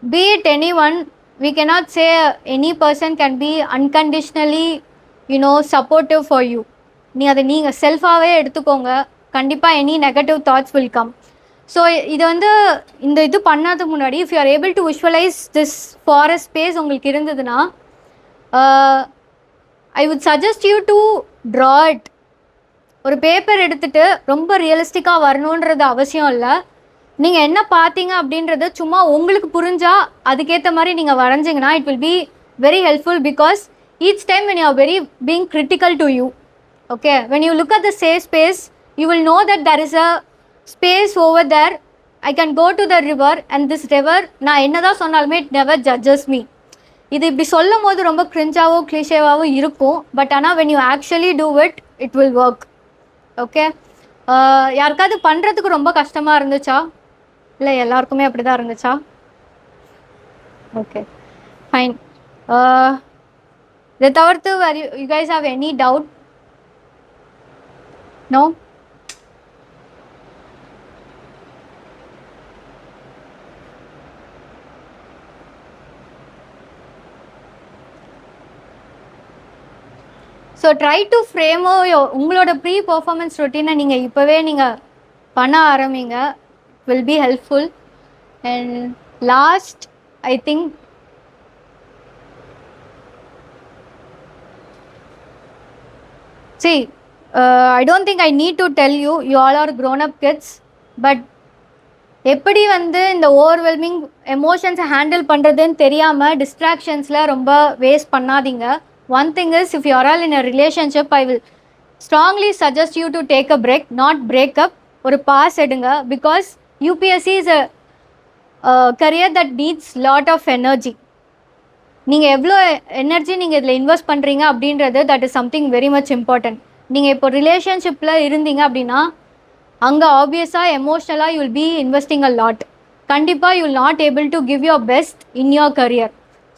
be it anyone, we cannot say any person can be unconditionally supportive for you. நீ அதை நீங்கள் செல்ஃபாகவே எடுத்துக்கோங்க. கண்டிப்பாக any negative thoughts will come. So இது வந்து இது பண்ணாததுக்கு முன்னாடி if you are able to visualise this forest space உங்களுக்கு இருந்ததுன்னா I would suggest you to draw it. ஒரு பேப்பர் எடுத்துகிட்டு ரொம்ப ரியலிஸ்டிக்காக வரணுன்றது அவசியம் இல்லை. நீங்கள் என்ன பார்த்தீங்க அப்படின்றது சும்மா உங்களுக்கு புரிஞ்சால் அதுக்கேற்ற மாதிரி நீங்கள் வரைஞ்சிங்கன்னா it will be very helpful because each time when you are very being critical to you, okay, when you look at the safe space, you will know that there is a space over there. I can go to the river and this river நான் என்னதான் சொன்னாலுமே it never judges me. இது இப்படி சொல்லும் போது ரொம்ப கிரிஞ்சாவோ கிளிஷேவாவோ இருக்கும், பட் ஆனால் when you actually do it, it will work. Okay, யாருக்காவது பண்ணுறதுக்கு ரொம்ப கஷ்டமாக இருந்துச்சா இல்லை எல்லாருக்குமே அப்படி தான் இருந்துச்சா? Okay, fine. இதை தவிர்த்து you guys have any doubt? No? So try to ஃப்ரேமோ உங்களோட ப்ரீ பர்ஃபார்மன்ஸ் ரொட்டீனை நீங்கள் இப்போவே நீங்கள் பண்ண ஆரம்பிங்க. Will be helpful. And last I think see, I don't think I need to tell you, you all are grown-up kids, but எப்படி வந்து இந்த ஓவர்வெல்மிங் எமோஷன்ஸை ஹேண்டில் பண்ணுறதுன்னு தெரியாமல் டிஸ்ட்ராக்ஷன்ஸில் ரொம்ப வேஸ்ட் பண்ணாதீங்க. One thing is, if you are all in a relationship, I will strongly suggest you to take a break, not breakup. ஒரு பாஸ் எடுங்க because UPSC is a career that needs lot of energy. நீங்கள் எவ்வளோ எனர்ஜி நீங்கள் இதில் இன்வெஸ்ட் பண்ணுறீங்க அப்படின்றது that is something very much important. நீங்கள் இப்போ ரிலேஷன்ஷிப்பில் இருந்தீங்க அப்படின்னா அங்கே ஆப்வியஸாக எமோஷ்னலாக you will be investing a lot. கண்டிப்பாக you will not able to give your best in your career.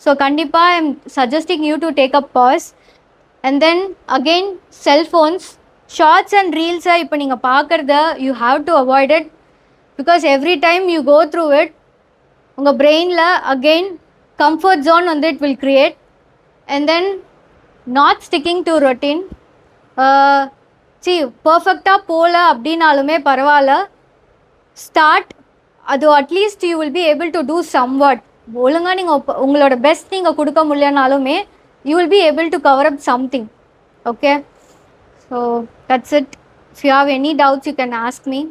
So கண்டிப்பாக I am suggesting you to take a pause. And then again cellphones, shorts and ரீல்ஸை இப்போ நீங்கள் பார்க்குறத you have to avoid it because every time you go through it உங்கள் பிரெயினில் அகெயின் கம்ஃபர்ட் ஜோன் வந்து it will create and then not sticking to routine. பர்ஃபெக்டாக போகல அப்படின்னாலுமே பரவாயில்ல, ஸ்டார்ட். அது at least you will be able to do some what. ஒழுங்காக நீங்கள் உங்களோட பெஸ்ட் நீங்கள் கொடுக்க முடியலனாலுமே you will be able to cover up something. Okay, so that's it. If you have any doubts you can ask me.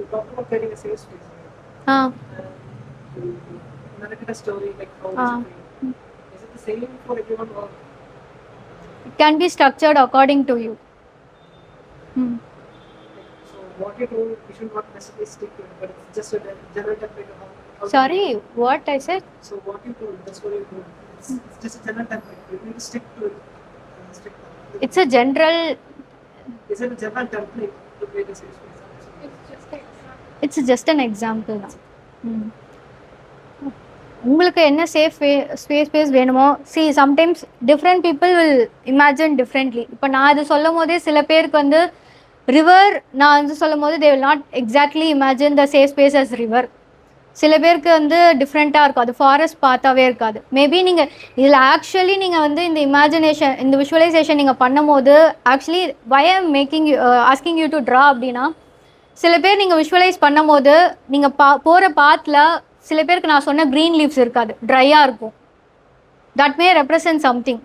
You talked about creating a safe space. You narrated a story like how is it the same for everyone or It can be structured according to you. so what you told we should not necessarily stick to it, but it's just a general template of how Sorry, what I said? so what you told, that's what you told. It's just a general template. You need to stick to it. Stick to it. It's a general, Is it a general template to create a safe space? it's just an example தான். உங்களுக்கு என்ன ஸ்பேஸ் வேணுமோ, see sometimes different people will imagine differently. இப்போ நான் இது சொல்லும் போதே சில பேருக்கு வந்து ரிவர், நான் வந்து சொல்லும் போது they will not exactly imagine the safe space as river. சில பேருக்கு வந்து டிஃப்ரெண்ட்டாக இருக்கும், அது ஃபாரஸ்ட் பார்த்தாவே இருக்காது. மேபி நீங்கள் இதில் ஆக்சுவலி நீங்கள் வந்து இந்த இமேஜினேஷன், இந்த விஷுவலைசேஷன் நீங்கள் பண்ணும் போது actually why I am making you asking you to draw அப்படின்னா, சில பேர் நீங்கள் விஷுவலைஸ் பண்ணும் போது நீங்கள் போகிற பாத்தில் சில பேருக்கு நான் சொன்ன க்ரீன் லீவ்ஸ் இருக்காது, ட்ரையாக இருக்கும். That may represent something.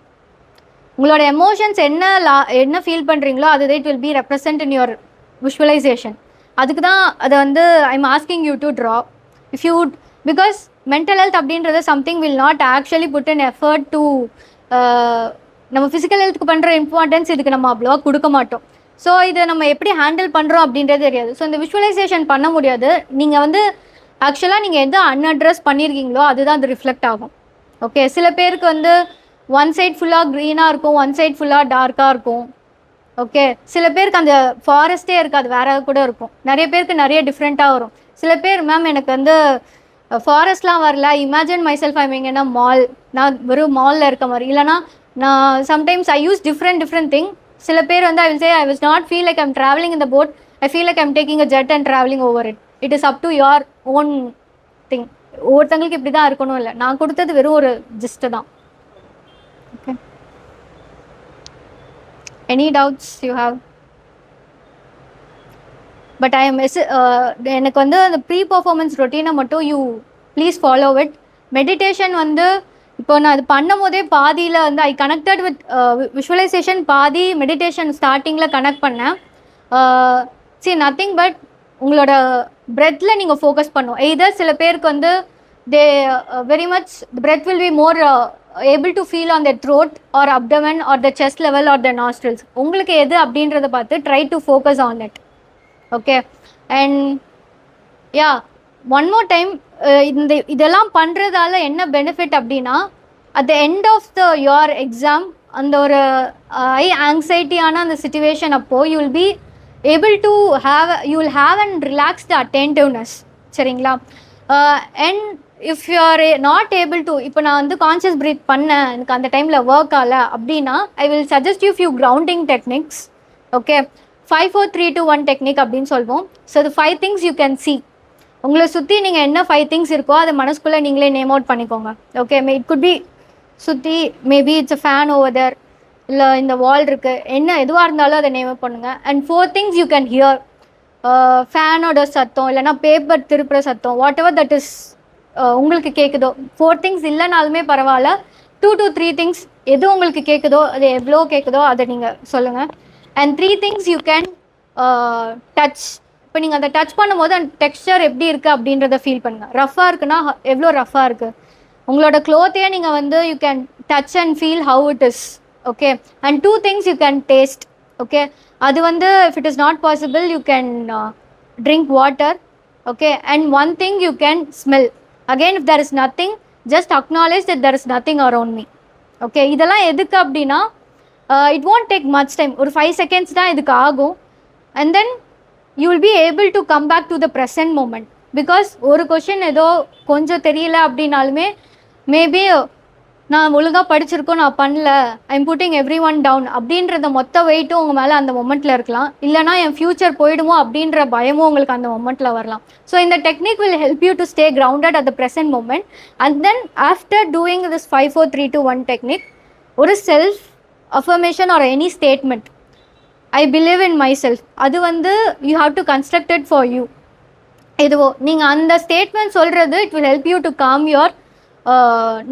உங்களோட எமோஷன்ஸ் என்ன ஃபீல் பண்ணுறீங்களோ அது it will be represent in your visualization. அதுக்கு தான் அதை வந்து I am asking you to draw. If you because mental health அப்படின்றது something will not actually put an effort to, நம்ம ஃபிசிக்கல் ஹெல்த்துக்கு பண்ணுற இம்பார்ட்டன்ஸ் இதுக்கு நம்ம அவ்வளோவா கொடுக்க மாட்டோம். ஸோ இதை நம்ம எப்படி ஹேண்டில் பண்ணுறோம் அப்படின்றது தெரியாது. ஸோ இந்த விஷுவலைசேஷன் பண்ண முடியாது. நீங்கள் வந்து ஆக்சுவலாக நீங்கள் எது அன்அட்ரஸ் பண்ணியிருக்கீங்களோ அதுதான் அது ரிஃப்ளெக்ட் ஆகும். ஓகே, சில பேருக்கு வந்து ஒன் சைட் ஃபுல்லாக க்ரீனாக இருக்கும், ஒன் சைட் ஃபுல்லாக டார்க்காக இருக்கும். ஓகே, சில பேருக்கு அந்த ஃபாரஸ்ட்டே இருக்காது, வேற கூட இருக்கும். நிறைய பேருக்கு நிறைய டிஃப்ரெண்ட்டாக வரும். சில பேர் மேம் எனக்கு வந்து ஃபாரஸ்ட்லாம் வரல, இமேஜின் மை செல்ஃப் ஐ மீங்கன்னா மால், நான் வெறும் மாலில் இருக்க மாதிரி. இல்லைனா நான் sometimes I use different thing. சில பேர் வந்து I will say I was not feel like I'm traveling in the boat, I feel like I'm taking a jet and traveling over it. It is up to your own thing. ஒவ்வொருத்தங்களுக்கு இப்படி தான் இருக்கணும் இல்லை, நான் கொடுத்தது வெறும் ஒரு ஜிஸ்ட்டு தான். Okay, any doubts you have? But எனக்கு வந்து அந்த ப்ரீ பர்ஃபார்மன்ஸ் ரொட்டீனை மட்டும் you please follow it. Meditation வந்து இப்போ நான் அது பண்ணும் போதே பாதியில் வந்து ஐ கனெக்டட் வித் விஷுவலைசேஷன், பாதி மெடிடேஷன் ஸ்டார்டிங்கில் கனெக்ட் பண்ணேன். see nothing பட் உங்களோட பிரெத்தில் நீங்கள் ஃபோக்கஸ் பண்ணும். எய்தர் சில பேருக்கு வந்து they very much breath will be more able to feel on the throat or abdomen or the chest level or the nostrils. உங்களுக்கு எது அப்படின்றத பார்த்து try to focus on that. Okay, and yeah one more time, இதெல்லாம் பண்ணுறதால என்ன பெனிஃபிட் அப்படின்னா, at the end of the your exam அந்த ஒரு ஆங்ஸைட்டியான அந்த சிச்சுவேஷன் அப்போது you will be able to have and relax the attentiveness. சரிங்களா? And if you are not able to, இப்போ நான் வந்து கான்ஷியஸ் ப்ரீத் பண்ணேன், எனக்கு அந்த டைமில் ஒர்க் ஆகலை அப்படின்னா I will suggest you few grounding techniques. Okay, 5 4 3 2 1 technique அப்படின்னு சொல்வோம். ஸோ அது 5 things யூ கேன் see. உங்களை சுற்றி நீங்கள் என்ன 5 things இருக்கோ அதை மனசுக்குள்ளே நீங்களே நேம் அவுட் பண்ணிக்கோங்க. ஓகே, இட் குட் பி சுற்றி, maybe it's a fan over there, இல்லை இந்த வால் இருக்குது, என்ன எதுவாக இருந்தாலும் அதை நேம் அவுட் பண்ணுங்கள். And 4 things you can hear. ஃபேனோட சத்தம், இல்லைனா பேப்பர் திருப்புற சத்தம், வாட் எவர் தட் இஸ் உங்களுக்கு கேட்குதோ. 4 things இல்லைனாலுமே பரவாயில்ல, 2 to 3 things எது உங்களுக்கு கேட்குதோ, அது எவ்வளோ கேட்குதோ அதை நீங்கள் சொல்லுங்கள். And 3 things you can touch. இப்போ நீங்கள் அதை டச் பண்ணும்போது அந்த டெக்ஸ்சர் எப்படி இருக்குது அப்படின்றத ஃபீல் பண்ணுங்கள். ரஃப்பாக இருக்குன்னா எவ்வளோ ரஃப்பாக இருக்குது. உங்களோட க்ளோத்தையே நீங்கள் வந்து you can touch and feel how it is. Okay, and 2 things you can taste. Okay, அது வந்து if it is not possible you can drink water. Okay, and 1 thing you can smell. Again if there is nothing, just acknowledge that there is nothing around me. Okay, இதெல்லாம் எதுக்கு அப்படின்னா it won't take much time, ஒரு 5 seconds தான் இதுக்கு ஆகும். And then you will be able to come back to the present moment. because ஒரு கொஷின் ஏதோ கொஞ்சம் தெரியல அப்படின்னாலுமே மேபி நான் ஒழுங்காக படிச்சிருக்கோம் நான் பண்ணல, I'm putting everyone down அப்படின்றத மொத்த வெயிட்டும் உங்கள் மேலே அந்த மொமெண்ட்டில் இருக்கலாம். இல்லைனா என் ஃப்யூச்சர் போயிடுமோ அப்படின்ற பயமும் உங்களுக்கு அந்த மொமெண்ட்டில் வரலாம். ஸோ இந்த technique will help you to stay grounded at the present moment. And then after doing this 5 4 3 2 1 technique, ஒரு self affirmation or any statement, I believe in my self, அது வந்து you have to constructed for you. இதுவோ நீங்கள் அந்த ஸ்டேட்மெண்ட் சொல்கிறது it will help you to calm your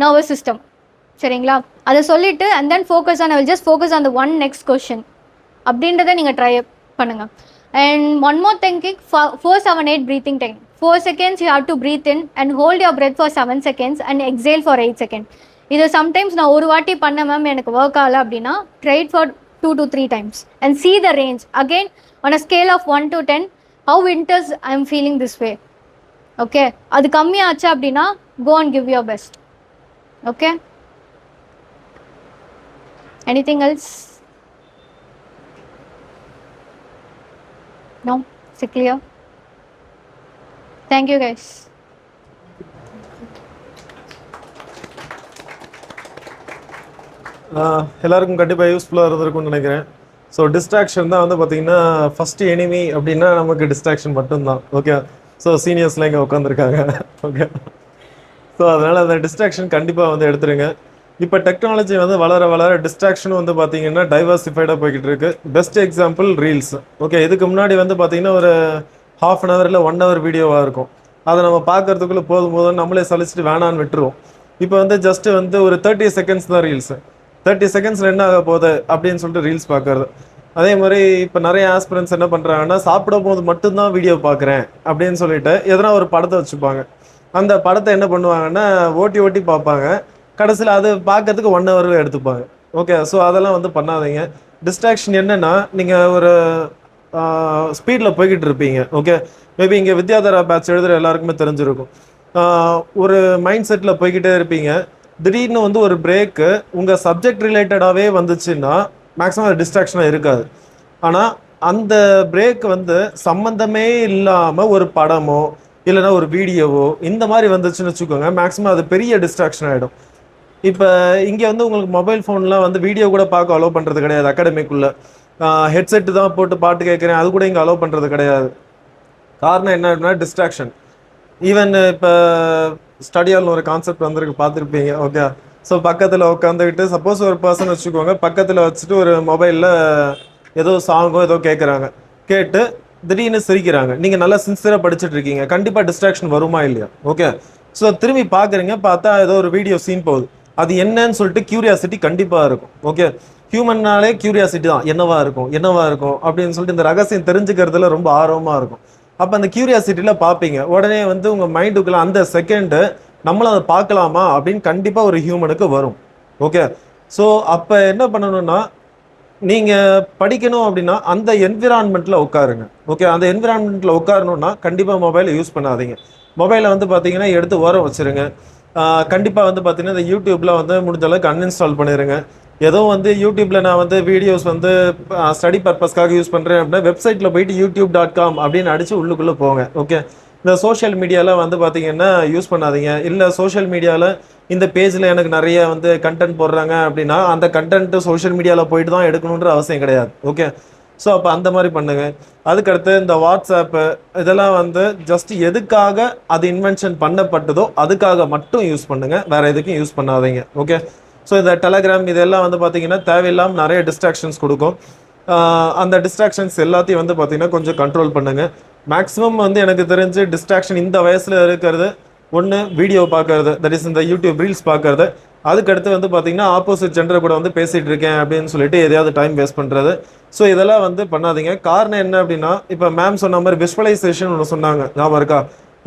nervous system. சரிங்களா? அதை சொல்லிவிட்டு and then focus on, I will just focus on the one next question அப்படின்றத நீங்கள் ட்ரை பண்ணுங்கள். And one more thinking, 4-7-8 breathing technique. 4 seconds you have to breathe in and hold your breath for 7 seconds and exhale for 8 seconds. இது சம்டைம்ஸ் நான் ஒரு வாட்டி பண்ண மேம் எனக்கு ஒர்க் ஆகலை அப்படின்னா try for 2 to 3 times and see the range. Again, on a scale of 1 to 10, how winters I am feeling this way. Okay? அது கம்மியாச்சு அப்படின்னா go and give your best. Okay? Anything else? No? Is it clear? Thank you guys. எல்லாருக்கும் கண்டிப்பாக யூஸ்ஃபுல்லாக இருந்திருக்கும்னு நினைக்கிறேன். ஸோ டிஸ்ட்ராக்ஷன் தான் வந்து பார்த்தீங்கன்னா ஃபஸ்ட்டு எனிமி அப்படின்னா நமக்கு டிஸ்ட்ராக்ஷன் மட்டும்தான். ஓகே, ஸோ சீனியர்ஸ்லாம் இங்கே உட்காந்துருக்காங்க. ஓகே, ஸோ அதனால் அந்த டிஸ்ட்ராக்ஷன் கண்டிப்பாக வந்து எடுத்துருங்க. இப்போ டெக்னாலஜி வந்து வளர வளர டிஸ்ட்ராக்ஷனும் வந்து பார்த்தீங்கன்னா டைவர்சிஃபைடாக போய்கிட்டு இருக்கு. Best example reels. ஓகே, இதுக்கு முன்னாடி வந்து பார்த்தீங்கன்னா ஒரு ½ hour இல்லை 1 hour வீடியோவாக இருக்கும். அதை நம்ம பார்க்கறதுக்குள்ளே போதும் நம்மளே சலிச்சுட்டு வேணான்னு விட்டுருவோம். இப்போ வந்து ஜஸ்ட்டு வந்து ஒரு 30 seconds தான் ரீல்ஸு. 30 secondsல என்ன ஆக போகுது அப்படின்னு சொல்லிட்டு ரீல்ஸ் பார்க்கறது. அதே மாதிரி இப்போ நிறைய ஆஸ்பிரன்ஸ் என்ன பண்ணுறாங்கன்னா சாப்பிடும் போது மட்டும்தான் வீடியோ பார்க்குறேன் அப்படின்னு சொல்லிட்டு எதனா ஒரு படத்தை வச்சுப்பாங்க. அந்த படத்தை என்ன பண்ணுவாங்கன்னா ஓட்டி ஓட்டி பார்ப்பாங்க. கடைசியில் அது பார்க்கறதுக்கு 1 hour எடுத்துப்பாங்க. ஓகே, ஸோ அதெல்லாம் வந்து பண்ணாதீங்க. டிஸ்ட்ராக்ஷன் என்னென்னா நீங்கள் ஒரு ஸ்பீடில் போய்கிட்டு இருப்பீங்க. ஓகே, மேபி இங்கே வித்யாதரா பேட்ச் எழுதுகிற எல்லாருக்குமே தெரிஞ்சிருக்கும். ஒரு மைண்ட் செட்டில் போய்கிட்டே இருப்பீங்க. திடீர்னு வந்து ஒரு பிரேக்கு உங்கள் சப்ஜெக்ட் ரிலேட்டடாகவே வந்துச்சுன்னா மேக்ஸிமம் அது டிஸ்ட்ராக்ஷனாக இருக்காது. ஆனால் அந்த பிரேக் வந்து சம்மந்தமே இல்லாமல் ஒரு படமோ இல்லைனா ஒரு வீடியோவோ இந்த மாதிரி வந்துச்சுன்னு வச்சுக்கோங்க, மேக்ஸிமம் அது பெரிய டிஸ்ட்ராக்ஷன் ஆகிடும். இப்போ இங்கே வந்து உங்களுக்கு மொபைல் ஃபோன்லாம் வந்து வீடியோ கூட பார்க்க அலோவ் பண்ணுறது கிடையாது. அகாடமிக்குள்ளே ஹெட்செட்டு தான் போட்டு பாட்டு கேட்குறேன், அது கூட இங்கே அலோவ் பண்ணுறது கிடையாது. காரணம் என்ன அப்படின்னா டிஸ்ட்ராக்ஷன். ஈவன் இப்போ ஸ்டடியால்னு ஒரு கான்செப்ட் வந்துருக்கு, பார்த்துருப்பீங்க. ஓகே, ஸோ பக்கத்தில் உட்காந்துக்கிட்டு சப்போஸ் ஒரு பர்சன் வச்சுக்கோங்க, பக்கத்தில் வச்சுட்டு ஒரு மொபைலில் ஏதோ சாங்கோ ஏதோ கேட்குறாங்க, கேட்டு திடீர்னு சிரிக்கிறாங்க. நீங்கள் நல்லா சின்சியராக படிச்சுட்டு இருக்கீங்க, கண்டிப்பாக டிஸ்ட்ராக்ஷன் வருமா இல்லையா? ஓகே, ஸோ திரும்பி பார்க்குறீங்க, பார்த்தா ஏதோ ஒரு வீடியோ சீன் போகுது. அது என்னன்னு சொல்லிட்டு கியூரியாசிட்டி கண்டிப்பாக இருக்கும். ஓகே, ஹியூமன்னாலே கியூரியாசிட்டி தான், என்னவா இருக்கும் அப்படின்னு சொல்லிட்டு இந்த ரகசியம் தெரிஞ்சுக்கிறதுல ரொம்ப ஆர்வமாக இருக்கும். அப்போ அந்த கியூரியாசிட்டியில் பார்ப்பீங்க. உடனே வந்து உங்கள் மைண்டுக்குள்ள அந்த செகண்டு நம்மளும் அதை பார்க்கலாமா அப்படின்னு கண்டிப்பாக ஒரு ஹியூமனுக்கு வரும். ஓகே, ஸோ அப்போ என்ன பண்ணணும்னா நீங்கள் படிக்கணும் அப்படின்னா அந்த என்விரான்மெண்ட்டில் உட்காருங்க. ஓகே, அந்த என்விரான்மெண்ட்டில் உட்காரணுன்னா கண்டிப்பாக மொபைலை யூஸ் பண்ணாதீங்க. மொபைலை வந்து பார்த்தீங்கன்னா எடுத்து ஓரம் வச்சுருங்க. கண்டிப்பாக வந்து பார்த்தீங்கன்னா இந்த யூடியூப்பில் வந்து முடிஞ்ச அளவுக்கு அன்இன்ஸ்டால் பண்ணிடுங்க. ஏதோ வந்து யூடியூப்பில் நான் வந்து வீடியோஸ் வந்து ஸ்டடி பர்பஸ்க்காக யூஸ் பண்ணுறேன் அப்படின்னா வெப்சைட்டில் போயிட்டு youtube.com அப்படின்னு அடித்து உள்ளுக்குள்ளே போங்க. ஓகே, இந்த சோஷியல் மீடியாவில் வந்து பார்த்தீங்கன்னா யூஸ் பண்ணாதீங்க. இல்லை சோஷியல் மீடியாவில் இந்த பேஜில் எனக்கு நிறைய வந்து கண்டென்ட் போடுறாங்க அப்படின்னா அந்த கண்டென்ட்டு சோஷியல் மீடியாவில் போயிட்டு தான் எடுக்கணுன்ற அவசியம் கிடையாது. ஓகே, ஸோ அப்போ அந்த மாதிரி பண்ணுங்கள். அதுக்கடுத்து இந்த வாட்ஸ்அப்பு இதெல்லாம் வந்து ஜஸ்ட் எதுக்காக அது இன்வென்ஷன் பண்ணப்பட்டதோ அதுக்காக மட்டும் யூஸ் பண்ணுங்கள், வேறு எதுக்கும் யூஸ் பண்ணாதீங்க. ஓகே, ஸோ இந்த டெலகிராம் இதெல்லாம் வந்து பார்த்தீங்கன்னா தேவையில்லாமல் நிறைய டிஸ்ட்ராக்ஷன்ஸ் கொடுக்கும். அந்த டிஸ்ட்ராக்ஷன்ஸ் எல்லாத்தையும் வந்து பார்த்தீங்கன்னா கொஞ்சம் கண்ட்ரோல் பண்ணுங்கள். மேக்ஸிமம் வந்து எனக்கு தெரிஞ்சு டிஸ்ட்ராக்ஷன் இந்த வயசில் இருக்கிறது ஒன்று வீடியோ பார்க்கறது, தட் இஸ் இந்த யூடியூப் ரீல்ஸ் பார்க்கறது. அதுக்கடுத்து வந்து பார்த்தீங்கன்னா ஆப்போசிட் ஜெண்டர் கூட வந்து பேசிகிட்டு இருக்கேன் அப்படின்னு சொல்லிட்டு எதையாவது டைம் வேஸ்ட் பண்ணுறது. ஸோ இதெல்லாம் வந்து பண்ணாதீங்க. காரணம் என்ன அப்படின்னா இப்போ மேம் சொன்ன மாதிரி விஸ்வலைசேஷன் ஒன்று சொன்னாங்க, ஞாபகம் இருக்கா?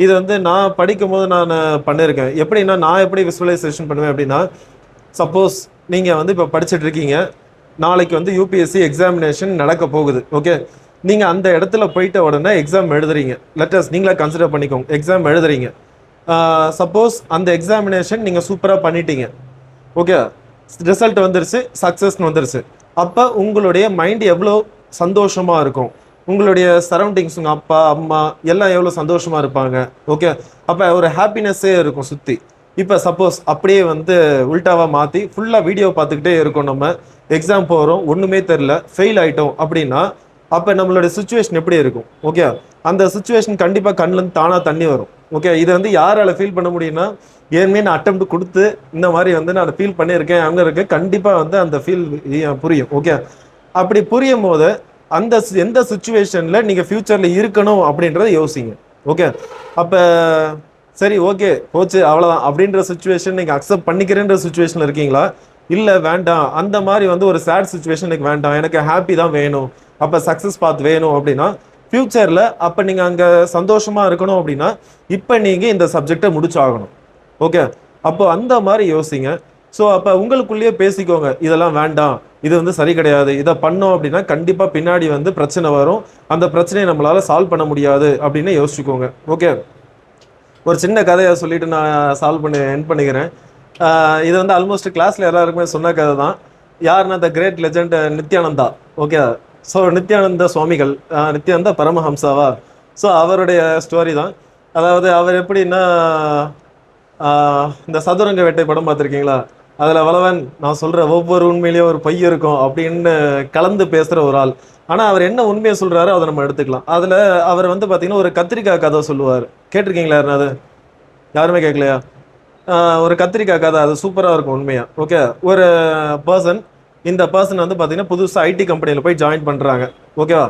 இது வந்து நான் படிக்கும் போது நான் பண்ணியிருக்கேன். எப்படின்னா நான் எப்படி விஸ்வலைசேஷன் பண்ணுவேன் அப்படின்னா, சப்போஸ் நீங்கள் வந்து இப்போ படிச்சுட்டு இருக்கீங்க, நாளைக்கு வந்து யூபிஎஸ்சி எக்ஸாமினேஷன் நடக்க போகுது. ஓகே, நீங்கள் அந்த இடத்துல போயிட்ட உடனே எக்ஸாம் எழுதுறீங்க. லெட்டர்ஸ் நீங்களே கன்சிடர் பண்ணிக்கோங்க, எக்ஸாம் எழுதுறீங்க. சப்போஸ் அந்த எக்ஸாமினேஷன் நீங்கள் சூப்பராக பண்ணிட்டீங்க. ஓகே, ரிசல்ட் வந்துருச்சு, சக்ஸஸ்ன்னு வந்துருச்சு. அப்போ உங்களுடைய மைண்ட் எவ்வளோ சந்தோஷமாக இருக்கும், உங்களுடைய சரௌண்டிங்ஸ் உங்கள் அப்பா அம்மா எல்லாம் எவ்வளோ சந்தோஷமாக இருப்பாங்க. ஓகே, அப்போ ஒரு ஹாப்பினஸ்ஸே இருக்கும் சுற்றி. இப்போ சப்போஸ் அப்படியே வந்து உல்டாவாக மாற்றி ஃபுல்லாக வீடியோ பார்த்துக்கிட்டே இருக்கோம், நம்ம எக்ஸாம் போகிறோம், ஒன்றுமே தெரில, ஃபெயில் ஆகிட்டோம் அப்படின்னா அப்போ நம்மளோட சுச்சுவேஷன் எப்படி இருக்கும்? ஓகே, அந்த சுச்சுவேஷன் கண்டிப்பாக கண்ணிலேருந்து தானாக தண்ணி வரும். ஓகே, இதை வந்து யாரால ஃபீல் பண்ண முடியும்னா, ஏற்கனவே நான் அட்டெம்ப்ட் கொடுத்து இந்த மாதிரி வந்து நான் ஃபீல் பண்ணியிருக்கேன் அங்கே இருக்கேன், கண்டிப்பாக வந்து அந்த ஃபீல் புரியும். ஓகே, அப்படி புரியும் போது அந்த எந்த சுச்சுவேஷனில் நீங்கள் ஃப்யூச்சரில் இருக்கணும் அப்படின்றத யோசிங்க. ஓகே, அப்போ சரி ஓகே போச்சு அவ்வளோதான் அப்படின்ற சுச்சுவேஷன் நீங்கள் அக்செப்ட் பண்ணிக்கிறேன்ற சுச்சுவேஷனில் இருக்கீங்களா? இல்லை வேண்டாம், அந்த மாதிரி வந்து ஒரு சேட் சுச்சுவேஷன் எனக்கு வேண்டாம், எனக்கு ஹாப்பி தான் வேணும், அப்போ சக்ஸஸ் பாத் வேணும் அப்படின்னா ஃப்யூச்சரில் அப்போ நீங்கள் அங்கே சந்தோஷமாக இருக்கணும் அப்படின்னா இப்போ நீங்கள் இந்த சப்ஜெக்டை முடிச்சாகணும். ஓகே, அப்போ அந்த மாதிரி யோசிங்க. ஸோ அப்போ உங்களுக்குள்ளேயே பேசிக்கோங்க, இதெல்லாம் வேண்டாம், இது வந்து சரி கிடையாது, இதை பண்ணோம் அப்படின்னா கண்டிப்பாக பின்னாடி வந்து பிரச்சனை வரும், அந்த பிரச்சனையை நம்மளால் சால்வ் பண்ண முடியாது அப்படின்னு யோசிச்சுக்கோங்க. ஓகே, ஒரு சின்ன கதையை சொல்லிட்டு நான் என் பண்ணிக்கிறேன். இது வந்து ஆல்மோஸ்ட் கிளாஸில் எல்லாருக்குமே சொன்ன கதை தான். யாருன்னா the great legend Nithyananda. Okay, so Nithyananda சுவாமிகள், நித்யானந்த பரமஹம்சாவா, ஸோ அவருடைய ஸ்டோரி தான். அதாவது அவர் எப்படின்னா, இந்த சதுரங்க வேட்டை படம் பார்த்துருக்கீங்களா? அதில் வளவன் நான் சொல்கிற ஒவ்வொரு உண்மையிலேயும் ஒரு பைய இருக்கும் அப்படின்னு கலந்து பேசுகிற ஒரு ஆள். ஆனால் அவர் என்ன உண்மையை சொல்கிறாரோ அதை நம்ம எடுத்துக்கலாம். அதில் அவர் வந்து பார்த்தீங்கன்னா ஒரு கத்திரிக்காய் கதை சொல்லுவார். கேட்டிருக்கீங்களா யாருன்னா? அது யாருமே கேட்கலையா? ஒரு கத்திரிக்காய் கதை, அது சூப்பராக இருக்கும் உண்மையாக. ஓகே, ஒரு பர்சன், இந்த பர்சன் வந்து பார்த்தீங்கன்னா புதுசாக ஐடி கம்பெனியில் போய் ஜாயின் பண்ணுறாங்க. ஓகேவா,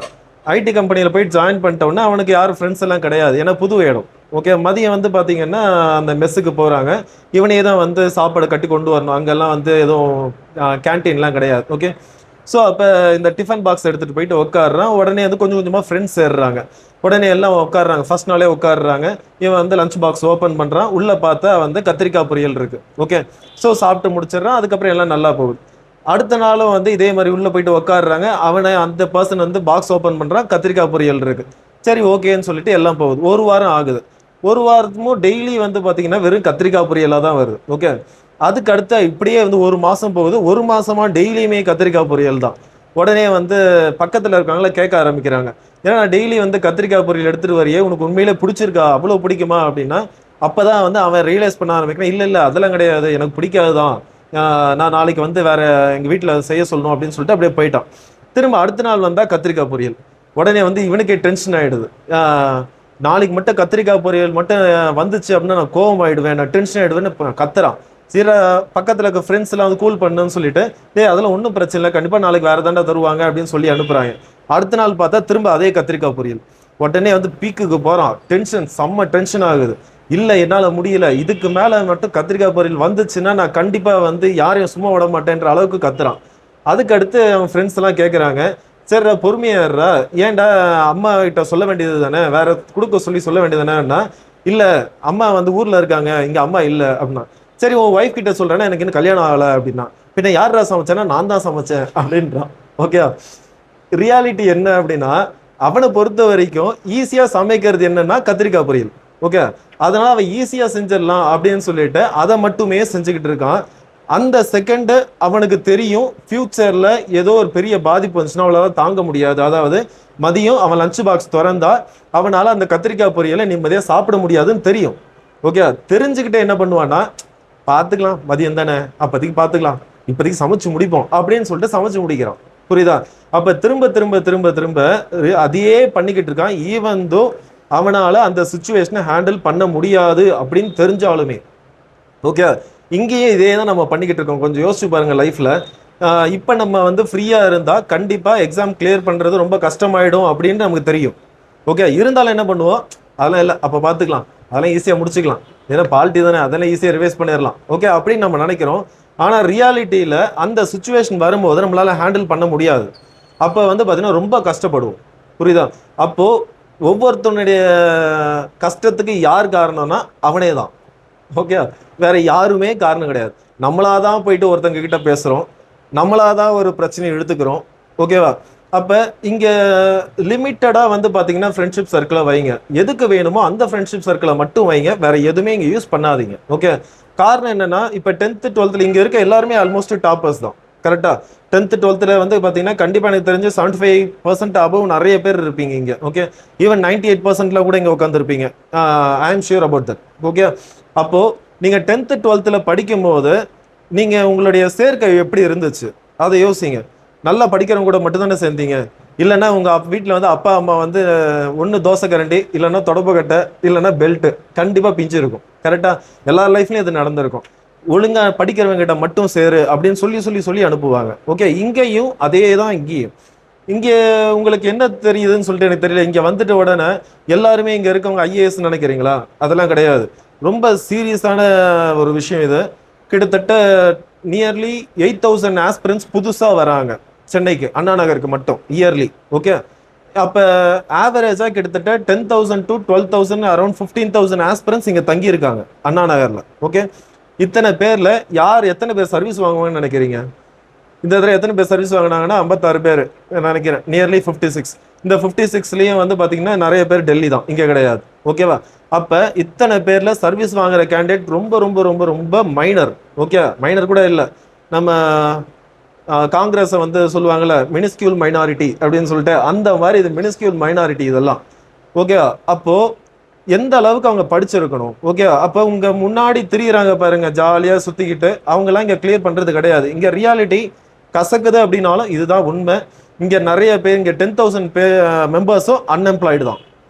ஐடி கம்பெனியில் போய் ஜாயின் பண்ணிட்டோன்னா அவனுக்கு யாரும் ஃப்ரெண்ட்ஸ் எல்லாம் கிடையாது, ஏன்னா புது இடம். ஓகே, மதியம் வந்து பார்த்தீங்கன்னா அந்த மெஸ்ஸுக்கு போகிறாங்க, இவனே தான் வந்து சாப்பாடு கட்டி கொண்டு வரணும், அங்கெல்லாம் வந்து எதுவும் கேன்டீன்லாம் கிடையாது. ஓகே, ஸோ அப்போ இந்த டிஃபன் பாக்ஸ் எடுத்துகிட்டு போயிட்டு உட்காடுறான். உடனே வந்து கொஞ்சம் கொஞ்சமாக ஃப்ரெண்ட்ஸ் சேர்றாங்க. உடனே எல்லாம் உட்காடுறாங்க, ஃபர்ஸ்ட் நாளே உட்காடுறாங்க. இவன் வந்து லஞ்ச் பாக்ஸ் ஓப்பன் பண்ணுறான், உள்ளே பார்த்தா வந்து கத்திரிக்காய் பொரியல் இருக்குது. ஓகே, ஸோ சாப்பிட்டு முடிச்சிடுறான். அதுக்கப்புறம் எல்லாம் நல்லா போகுது. அடுத்த நாளும் வந்து இதே மாதிரி உள்ளே போயிட்டு உட்காடுறாங்க. அவனை அந்த பர்சன் வந்து பாக்ஸ் ஓப்பன் பண்ணுறான், கத்திரிக்காய் பொரியல் இருக்குது. சரி ஓகேன்னு சொல்லிட்டு எல்லாம் போகுது. ஒரு வாரம் ஆகுது. ஒரு வாரத்துமும் டெய்லி வந்து பார்த்தீங்கன்னா வெறும் கத்திரிக்காய் பொரியலாக தான் வருது. ஓகே, அதுக்கு அடுத்த இப்படியே வந்து ஒரு மாதம் போகுது. ஒரு மாதமாக டெய்லியுமே கத்திரிக்காய் பொரியல் தான். உடனே வந்து பக்கத்தில் இருக்காங்களா கேட்க ஆரம்பிக்கிறாங்க, ஏன்னா டெய்லி வந்து கத்திரிக்காய் பொரியல் எடுத்துகிட்டு வரையே, உனக்கு உண்மையிலே பிடிச்சிருக்கா, அவ்வளோ பிடிக்குமா அப்படின்னா. அப்போ தான் வந்து அவன் ரியலைஸ் பண்ண ஆரம்பிக்கிறான், இல்லை இல்லை அதெல்லாம் கிடையாது, எனக்கு பிடிக்காது தான், நான் நாளைக்கு வந்து வேற எங்கள் வீட்டில் செய்ய சொல்லணும் அப்படின்னு சொல்லிட்டு அப்படியே போயிட்டான். திரும்ப அடுத்த நாள் வந்தால் கத்திரிக்காய் பொரியல். உடனே வந்து இவனுக்கே டென்ஷன் ஆகிடுது. நாளைக்கு மட்டும் கத்திரிக்காய் பொரியல் மட்டும் வந்துச்சு அப்படின்னா நான் கோவம் ஆகிடுவேன், நான் டென்ஷன் ஆகிடுவேன்னு கத்துறான். சில பக்கத்தில் இருக்க ஃப்ரெண்ட்ஸ் எல்லாம் வந்து கூல் பண்ணுன்னு சொல்லிட்டு, அதெல்லாம் ஒன்றும் பிரச்சனை இல்லை, கண்டிப்பாக நாளைக்கு வேறு தாண்டா தருவாங்க அப்படின்னு சொல்லி அனுப்புகிறாங்க. அடுத்த நாள் பார்த்தா திரும்ப அதே கத்திரிக்காய் பொரியல். உடனே வந்து பீக்குக்கு போகிறான், டென்ஷன், செம்ம டென்ஷன் ஆகுது. இல்லை என்னால் முடியல, இதுக்கு மேலே மட்டும் கத்திரிக்காய் பொரியல் வந்துச்சுன்னா நான் கண்டிப்பாக வந்து யாரையும் சும்மா விட மாட்டேன்ற அளவுக்கு கத்துறான். அதுக்கு அடுத்து அவன் ஃப்ரெண்ட்ஸ் எல்லாம் கேட்குறாங்க, சரி பொறுமையாடுறா, ஏன்டா அம்மா கிட்ட சொல்ல வேண்டியது தானே, வேற கொடுக்க சொல்ல வேண்டியது தானேன்னா, இல்லை அம்மா வந்து ஊரில் இருக்காங்க, இங்கே அம்மா இல்லை அப்படின்னா. சரி உன் ஒய்ஃப் கிட்ட சொல்கிறேன்னா, எனக்கு இன்னும் கல்யாணம் ஆகலை அப்படின்னா. பின்ன யாரா சமைச்சேன்னா, நான் தான் சமைச்சேன் அப்படின்றான். ஓகே, ரியாலிட்டி என்ன அப்படின்னா, அவனை பொறுத்த வரைக்கும் ஈஸியாக சமைக்கிறது என்னன்னா கத்திரிக்காய் பொரியல். ஓகே, அதனால அவன் ஈஸியாக செஞ்சிடலாம் அப்படின்னு சொல்லிட்டு அதை மட்டுமே செஞ்சுக்கிட்டு இருக்கான். அந்த செகண்டு அவனுக்கு தெரியும் ஃபியூச்சரில் ஏதோ ஒரு பெரிய பாதிப்பு வந்துச்சுன்னா அவளால் தாங்க முடியாது. அதாவது மதியம் அவன் லஞ்ச் பாக்ஸ் திறந்தா அவனால் அந்த கத்திரிக்காய் பொரியலை நிம்மதியாக சாப்பிட முடியாதுன்னு தெரியும். ஓகே, தெரிஞ்சுக்கிட்டே என்ன பண்ணுவான்னா, பார்த்துக்கலாம் மதியம் தானே, அப்போதைக்கு பார்த்துக்கலாம், இப்போதைக்கு சமைச்சு முடிப்போம் அப்படின்னு சொல்லிட்டு சமைச்சு முடிக்கிறான். புரியுதா? அப்போ திரும்ப திரும்ப திரும்ப திரும்ப அதையே பண்ணிக்கிட்டு இருக்கான். ஈவன் தோ அவனால் அந்த சுச்சுவேஷனை ஹேண்டில் பண்ண முடியாது அப்படின்னு தெரிஞ்சாலுமே. ஓகே, இங்கேயே இதே தான் நம்ம பண்ணிக்கிட்டு இருக்கோம். கொஞ்சம் யோசிச்சு பாருங்க லைஃப்பில். இப்போ நம்ம வந்து ஃப்ரீயாக இருந்தால் கண்டிப்பாக எக்ஸாம் கிளியர் பண்ணுறது ரொம்ப கஷ்டமாயிடும் அப்படின்னு நமக்கு தெரியும். ஓகே, இருந்தாலும் என்ன பண்ணுவோம், அதெல்லாம் இல்லை அப்போ பார்த்துக்கலாம், அதெல்லாம் ஈஸியாக முடிச்சுக்கலாம், ஏன்னா பால்ட்டி தானே, அதெல்லாம் ஈஸியாக ரிவைஸ் பண்ணிடலாம். ஓகே, அப்படின்னு நம்ம நினைக்கிறோம். ஆனால் ரியாலிட்டியில் அந்த சுச்சுவேஷன் வரும்போது நம்மளால் ஹேண்டில் பண்ண முடியாது. அப்போ வந்து பார்த்தீங்கன்னா ரொம்ப கஷ்டப்படுவோம். புரியுதா? அப்போது ஒவ்வொருத்தனுடைய கஷ்டத்துக்கு யார் காரணம்னா அவனே தான். ஓகே, வேற யாருமே காரணம் கிடையாது. நம்மளாதான் போயிட்டு ஒருத்தங்க கிட்ட பேசுகிறோம், நம்மளாதான் ஒரு பிரச்சனையை எடுத்துக்கிறோம். ஓகேவா? அப்போ இங்கே லிமிட்டடாக வந்து பார்த்தீங்கன்னா ஃப்ரெண்ட்ஷிப் சர்க்கிளை வைங்க. எதுக்கு வேணுமோ அந்த ஃப்ரெண்ட்ஷிப் சர்க்கிளை மட்டும் வைங்க, வேற எதுவுமே இங்கே யூஸ் பண்ணாதீங்க. ஓகே, காரணம் என்னன்னா, இப்போ 10th 12th இங்கே இருக்க எல்லாருமே ஆல்மோஸ்ட் டாப்பர்ஸ் தான். கரெக்டாக 10th 12th வந்து பார்த்தீங்கன்னா கண்டிப்பாக எனக்கு தெரிஞ்சு 75% அபவ் நிறைய பேர் இருப்பீங்க இங்கே. ஓகே, ஈவன் 98% கூட இங்கே உட்காந்துருப்பீங்க. I am sure about that. Okay, அப்போது நீங்கள் 10th 12th படிக்கும்போது நீங்கள் உங்களுடைய சேர்க்கை எப்படி இருந்துச்சு அதை யோசிங்க. நல்லா படிக்கிறவங்க கூட மட்டும்தானே சேர்ந்தீங்க? இல்லைன்னா உங்கள் வீட்டில் வந்து அப்பா அம்மா வந்து ஒன்று தோசை கரண்டி, இல்லைன்னா தொடப்பக்கட்டை, இல்லைன்னா பெல்ட்டு கண்டிப்பாக பிஞ்சு இருக்கும். கரெக்டாக எல்லா லைஃப்லையும் இது நடந்திருக்கும். ஒழுங்காக படிக்கிறவங்ககிட்ட மட்டும் சேரு அப்படின்னு சொல்லி சொல்லி சொல்லி அனுப்புவாங்க. ஓகே, இங்கேயும் அதே தான். இங்கே உங்களுக்கு என்ன தெரியுதுன்னு சொல்லிட்டு எனக்கு தெரியல. இங்கே வந்துட்ட உடனே எல்லாருமே இங்கே இருக்கவங்க ஐஏஎஸ் நினைக்கிறீங்களா? அதெல்லாம் கிடையாது. ரொம்ப சீரியஸான ஒரு விஷயம் இது. கிட்டத்தட்ட நியர்லி 8000 ஆஸ்பிரன்ஸ் புதுசாக வராங்க சென்னைக்கு, அண்ணா நகருக்கு மட்டும் இயர்லி. ஓகே, அப்போ ஆவரேஜாக கிட்டத்தட்ட 10,000 to 12,000 அரௌண்ட் 15,000 ஆஸ்பிரன்ஸ் இங்கே தங்கியிருக்காங்க அண்ணா நகரில். ஓகே, இத்தனை பேரில் யார் எத்தனை பேர் சர்வீஸ் வாங்குவாங்கன்னு நினைக்கிறீங்க? இந்த தடவை எத்தனை பேர் சர்வீஸ் வாங்கினாங்கன்னா 56 பேர் நினைக்கிறேன், நியர்லி 56. இந்த 56லேயும் வந்து பார்த்தீங்கன்னா நிறைய பேர் டெல்லி தான், இங்கே கிடையாது. ஓகேவா? அப்போ இத்தனை பேரில் சர்வீஸ் வாங்குற கேண்டிடேட் ரொம்ப ரொம்ப ரொம்ப ரொம்ப மைனர். ஓகே, மைனர் கூட இல்லை. நம்ம காங்கிரஸை வந்து சொல்லுவாங்கள்ல மினிஸ்கியூல் மைனாரிட்டி அப்படின்னு சொல்லிட்டு, அந்த மாதிரி இது மினிஸ்கியூல் மைனாரிட்டி இதெல்லாம். ஓகே, அப்போது எந்த அளவுக்கு அவங்க படிச்சிருக்கணும்? ஓகே, அப்போ உங்க முன்னாடி திரியிறாங்க பாருங்க ஜாலியாக சுற்றிக்கிட்டு, அவங்கெல்லாம் இங்கே கிளியர் பண்ணுறது கிடையாது. இங்கே ரியாலிட்டி கசக்குது அப்படின்னாலும் இதுதான் உண்மை. இங்கே நிறைய பேர், இங்கே 10,000 மெம்பர்ஸும் அன்எம்ப்ளாய்டு தான்.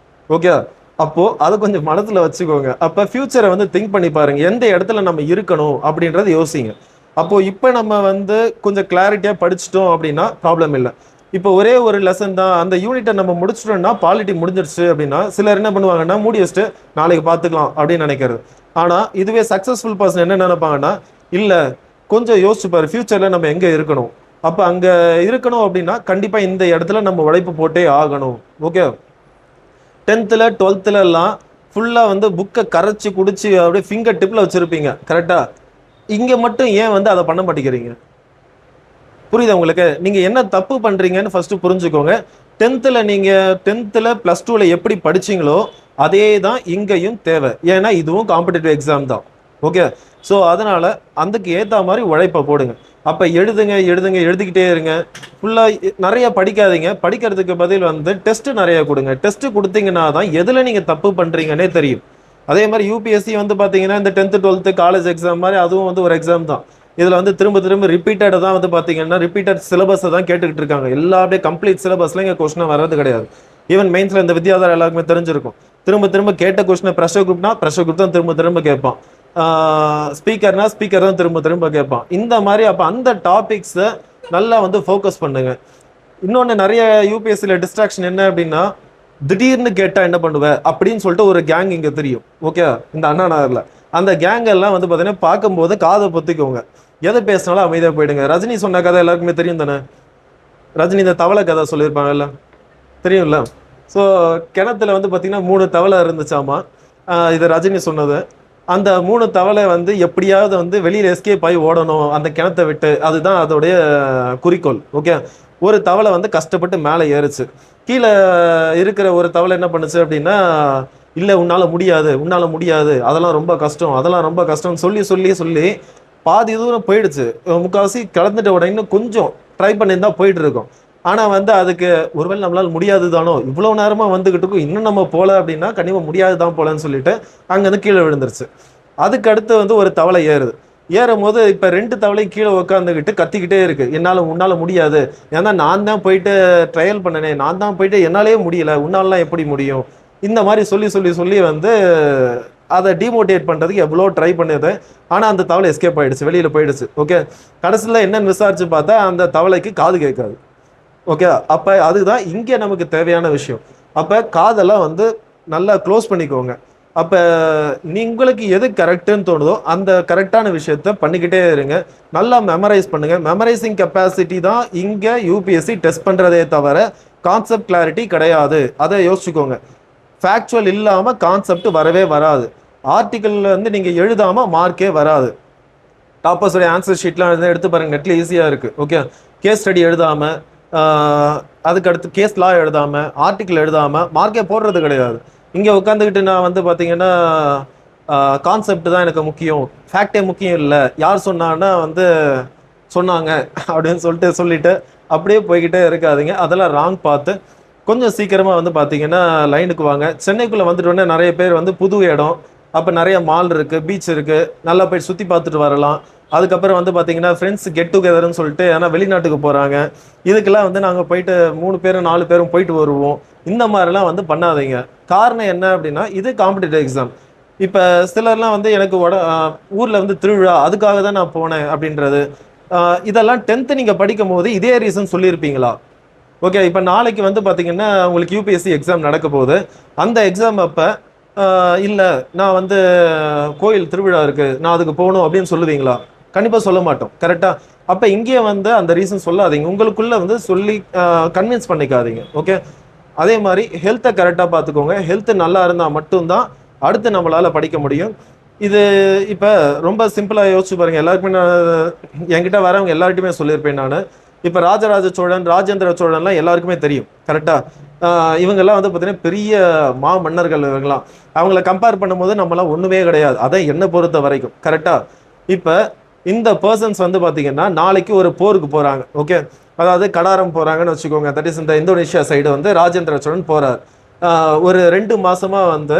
ஓகே, அப்போது அதை கொஞ்சம் மனசில் வச்சுக்கோங்க. அப்போ ஃப்யூச்சரை வந்து திங்க் பண்ணி பாருங்க, எந்த இடத்துல நம்ம இருக்கணும் அப்படின்றத யோசிங்க. அப்போது இப்போ நம்ம வந்து கொஞ்சம் கிளாரிட்டியாக படிச்சிட்டோம் அப்படின்னா ப்ராப்ளம் இல்லை. இப்போ ஒரே ஒரு லெசன் தான், அந்த யூனிட்டை நம்ம முடிச்சிட்டோம்னா பாலிட்டி முடிஞ்சிருச்சு அப்படின்னா சிலர் என்ன பண்ணுவாங்கன்னா மூடி வச்சுட்டு நாளைக்கு பார்த்துக்கலாம் அப்படின்னு நினைக்கிறது. ஆனால் இதுவே சக்ஸஸ்ஃபுல் பர்சன் என்ன நினைப்பாங்கன்னா, இல்லை கொஞ்சம் யோசிச்சு பாரு, ஃபியூச்சரில் நம்ம எங்கே இருக்கணும், அப்போ அங்கே இருக்கணும் அப்படின்னா கண்டிப்பாக இந்த இடத்துல நம்ம உழைப்பு போட்டே ஆகணும். ஓகே, 10th 12th எல்லாம் ஃபுல்லாக வந்து புக்கை கரைச்சி குடிச்சு அப்படியே ஃபிங்கர் டிப்பில் வச்சுருப்பீங்க. கரெக்டாக? இங்கே மட்டும் ஏன் வந்து அதை பண்ண மாட்டேங்கிறீங்க? புரியுதா உங்களுக்கு? நீங்கள் என்ன தப்பு பண்ணுறீங்கன்னு ஃபஸ்ட்டு புரிஞ்சுக்கோங்க. 10th நீங்கள் 10th +2 எப்படி படிச்சிங்களோ அதே தான் இங்கேயும் தேவை. ஏன்னா இதுவும் காம்படிட்டிவ் எக்ஸாம் தான். ஓகே, ஸோ அதனால் அதுக்கு ஏற்ற மாதிரி உழைப்பை போடுங்க. அப்போ எழுதிக்கிட்டே இருங்க. ஃபுல்லாக நிறைய படிக்காதீங்க. படிக்கிறதுக்கு பதில் வந்து டெஸ்ட்டு நிறைய கொடுங்க. டெஸ்ட்டு கொடுத்தீங்கன்னா தான் எதில் நீங்கள் தப்பு பண்ணுறீங்கன்னே தெரியும். அதே மாதிரி யூபிஎஸ்சி வந்து பார்த்தீங்கன்னா இந்த 10th 12th காலேஜ் எக்ஸாம் மாதிரி அதுவும் வந்து ஒரு எக்ஸாம் தான். இதில் வந்து திரும்ப ரிப்பீட்டடாக தான் வந்து பார்த்தீங்கன்னா ரிப்பீட்டட் சிலபஸை தான் கேட்டுக்கிட்டு இருக்காங்க. எல்லா அப்படியே கம்ப்ளீட் சிலபஸில் இங்கே கொஸ்டின் வர்றது கிடையாது. ஈவன் மெயின்ஸில் இந்த வித்யாதாரம் எல்லாருக்குமே தெரிஞ்சிருக்கும். திரும்ப கேட்ட கொஸ்டினை ப்ரெஷர் குரூப் தான் திரும்ப கேட்பான். ஸ்பீக்கர் தான் திரும்ப கேட்பான். இந்த மாதிரி அப்போ அந்த டாபிக்ஸை நல்லா வந்து ஃபோக்கஸ் பண்ணுங்க. இன்னொன்று நிறைய யூபிஎஸ்சியில் டிஸ்ட்ராக்ஷன் என்ன அப்படின்னா, திடீர்னு கேட்டால் என்ன பண்ணுவேன் அப்படின்னு சொல்லிட்டு ஒரு கேங் இங்கே தெரியும். ஓகே, இந்த அண்ணா நகரில் அந்த கேங் எல்லாம் வந்து பார்த்தீங்கன்னா பார்க்கும்போது காதை பொத்திக்கோங்க. எதை பேசினாலும் அமைதியாக போயிடுங்க. ரஜினி சொன்ன கதை எல்லாருக்குமே தெரியும் தானே? ரஜினி இந்த தவளை கதை சொல்லியிருப்பாங்கல்ல, தெரியும்ல? ஸோ கிணத்துல வந்து பார்த்தீங்கன்னா 3 தவளை இருந்துச்சாமா. இது ரஜினி சொன்னது. அந்த 3 தவளை வந்து எப்படியாவது வந்து வெளியில் எஸ்கேப் ஆகி ஓடணும் அந்த கிணத்தை விட்டு, அதுதான் அதோடைய குறிக்கோள். ஓகே, ஒரு தவளை வந்து கஷ்டப்பட்டு மேலே ஏறுச்சு. கீழே இருக்கிற ஒரு தவளை என்ன பண்ணுச்சு அப்படின்னா, இல்லை உன்னால் முடியாது, அதெல்லாம் ரொம்ப கஷ்டம்னு சொல்லி பாதி தூரம் போயிடுச்சு. முக்கால்வாசி கலந்துட்ட உடனே இன்னும் கொஞ்சம் ட்ரை பண்ணியிருந்தா போயிட்டு இருக்கோம். ஆனால் வந்து அதுக்கு ஒருவேளை நம்மளால் முடியாது தானோ, இவ்வளோ நேரமாக வந்துக்கிட்டு இருக்கும், இன்னும் நம்ம போகல அப்படின்னா கண்டிப்பாக முடியாது தான் போலன்னு சொல்லிட்டு அங்கேருந்து கீழே விழுந்துருச்சு. அதுக்கு அடுத்து வந்து ஒரு தவளை ஏறும் போது இப்போ 2 தவளையும் கீழே உட்காந்துக்கிட்டு கத்திக்கிட்டே இருக்கு, உன்னால் முடியாது, ஏன்னா நான் தான் போயிட்டு ட்ரையல் பண்ணனே, நான் தான் போயிட்டு என்னாலேயே முடியல, உன்னாலலாம் எப்படி முடியும், இந்த மாதிரி சொல்லி வந்து அதை டிமோட்டிவேட் பண்ணுறதுக்கு எவ்வளோ ட்ரை பண்ணுது. ஆனால் அந்த தவளை எஸ்கேப் ஆகிடுச்சு, வெளியில் போயிடுச்சு. ஓகே, கடைசியில் என்னன்னு விசாரிச்சு பார்த்தா அந்த தவளைக்கு காது கேட்காது. ஓகே, அப்போ அதுதான் இங்கே நமக்கு தேவையான விஷயம். அப்போ காதெல்லாம் வந்து நல்லா க்ளோஸ் பண்ணிக்கோங்க. அப்போ உங்களுக்கு எது கரெக்டுன்னு தோணுதோ அந்த கரெக்டான விஷயத்த பண்ணிக்கிட்டே இருங்க. நல்லா மெமரைஸ் பண்ணுங்கள். மெமரைசிங் கெப்பாசிட்டி தான் இங்கே யூபிஎஸ்சி டெஸ்ட் பண்ணுறதே தவிர கான்செப்ட் கிளாரிட்டி கிடையாது. அதை யோசிச்சுக்கோங்க. ஃபேக்சுவல் இல்லாமல் கான்செப்ட் வரவே வராது. ஆர்டிக்கலில் வந்து நீங்கள் எழுதாமல் மார்க்கே வராது. டாப்பர்ஸோடைய ஆன்சர் ஷீட்லாம் எடுத்து பாருங்கள், நெட்டில் ஈஸியாக இருக்குது. ஓகே, கேஸ் ஸ்டடி எழுதாமல், அதுக்கடுத்து கேஸ் லா எழுதாமல், ஆர்டிக்கல் எழுதாமல் மார்க்கே போடுறது கிடையாது. இங்கே உட்காந்துக்கிட்டு நான் வந்து பார்த்தீங்கன்னா கான்செப்ட் தான் எனக்கு முக்கியம், ஃபேக்டே முக்கியம் இல்லை, யார் சொன்னான்னா வந்து சொன்னாங்க அப்படின்னு சொல்லிட்டு அப்படியே போய்கிட்டே இருக்காதிங்க. அதெல்லாம் ராங் பார்த்து கொஞ்சம் சீக்கிரமாக வந்து பார்த்தீங்கன்னா லைனுக்கு வாங்க. சென்னைக்குள்ளே வந்துட்டோன்னே நிறைய பேர் வந்து புது இடம் அப்போ நிறைய மால் இருக்குது, பீச் இருக்குது, நல்லா போய் சுற்றி பார்த்துட்டு வரலாம். அதுக்கப்புறம் வந்து பார்த்தீங்கன்னா ஃப்ரெண்ட்ஸ் கெட் டுகெதர்னு சொல்லிட்டு ஏன்னா வெளிநாட்டுக்கு போகிறாங்க, இதுக்கெல்லாம் வந்து நாங்கள் போயிட்டு 3 பேரும் 4 பேரும் போயிட்டு வருவோம். இந்த மாதிரிலாம் வந்து பண்ணாதீங்க. காரணம் என்ன அப்படின்னா இது காம்படிட்டிவ் எக்ஸாம். இப்போ சிலர்லாம் வந்து எனக்கு ஊரில் வந்து திருவிழா அதுக்காக தான் நான் போனேன் அப்படின்றது, இதெல்லாம் 10th நீங்கள் படிக்கும் போது இதே ரீசன் சொல்லியிருப்பீங்களா? ஓகே, இப்போ நாளைக்கு வந்து பார்த்தீங்கன்னா உங்களுக்கு யூபிஎஸ்சி எக்ஸாம் நடக்க போகுது. அந்த எக்ஸாம் அப்போ இல்லை நான் வந்து கோயில் திருவிழா இருக்குது நான் அதுக்கு போகணும் அப்படின்னு சொல்லுவீங்களா? கண்டிப்பாக சொல்ல மாட்டோம். கரெக்டாக? அப்போ இங்கேயே வந்து அந்த ரீசன் சொல்லாதீங்க, உங்களுக்குள்ளே வந்து சொல்லி கன்வின்ஸ் பண்ணிக்காதீங்க. ஓகே, அதே மாதிரி ஹெல்த்தை கரெக்டாக பார்த்துக்கோங்க. ஹெல்த்து நல்லா இருந்தால் மட்டும்தான் அடுத்து நம்மளால் படிக்க முடியும். இது இப்போ ரொம்ப சிம்பிளாக யோசிச்சு பாருங்கள். எல்லாருக்குமே நான் என்கிட்ட வரவங்க எல்லார்ட்டையுமே சொல்லியிருப்பேன் நான். இப்போ ராஜராஜ சோழன், ராஜேந்திர சோழன்லாம் எல்லாருக்குமே தெரியும். கரெக்டாக? இவங்கெல்லாம் வந்து பார்த்தீங்கன்னா பெரிய மன்னர்கள். இவங்கெல்லாம் அவங்கள கம்பேர் பண்ணும்போது நம்மளாம் ஒன்றுமே கிடையாது, அதை என்னை பொறுத்த வரைக்கும். கரெக்டாக? இப்போ இந்த பர்சன்ஸ் வந்து பார்த்தீங்கன்னா நாளைக்கு ஒரு போருக்கு போகிறாங்க. ஓகே, அதாவது கடாரம் போகிறாங்கன்னு வச்சுக்கோங்க. தட் இஸ் இந்த இந்தோனேஷியா சைடு வந்து ராஜேந்திர சோழன் போகிறார். ஒரு 2 மாதமாக வந்து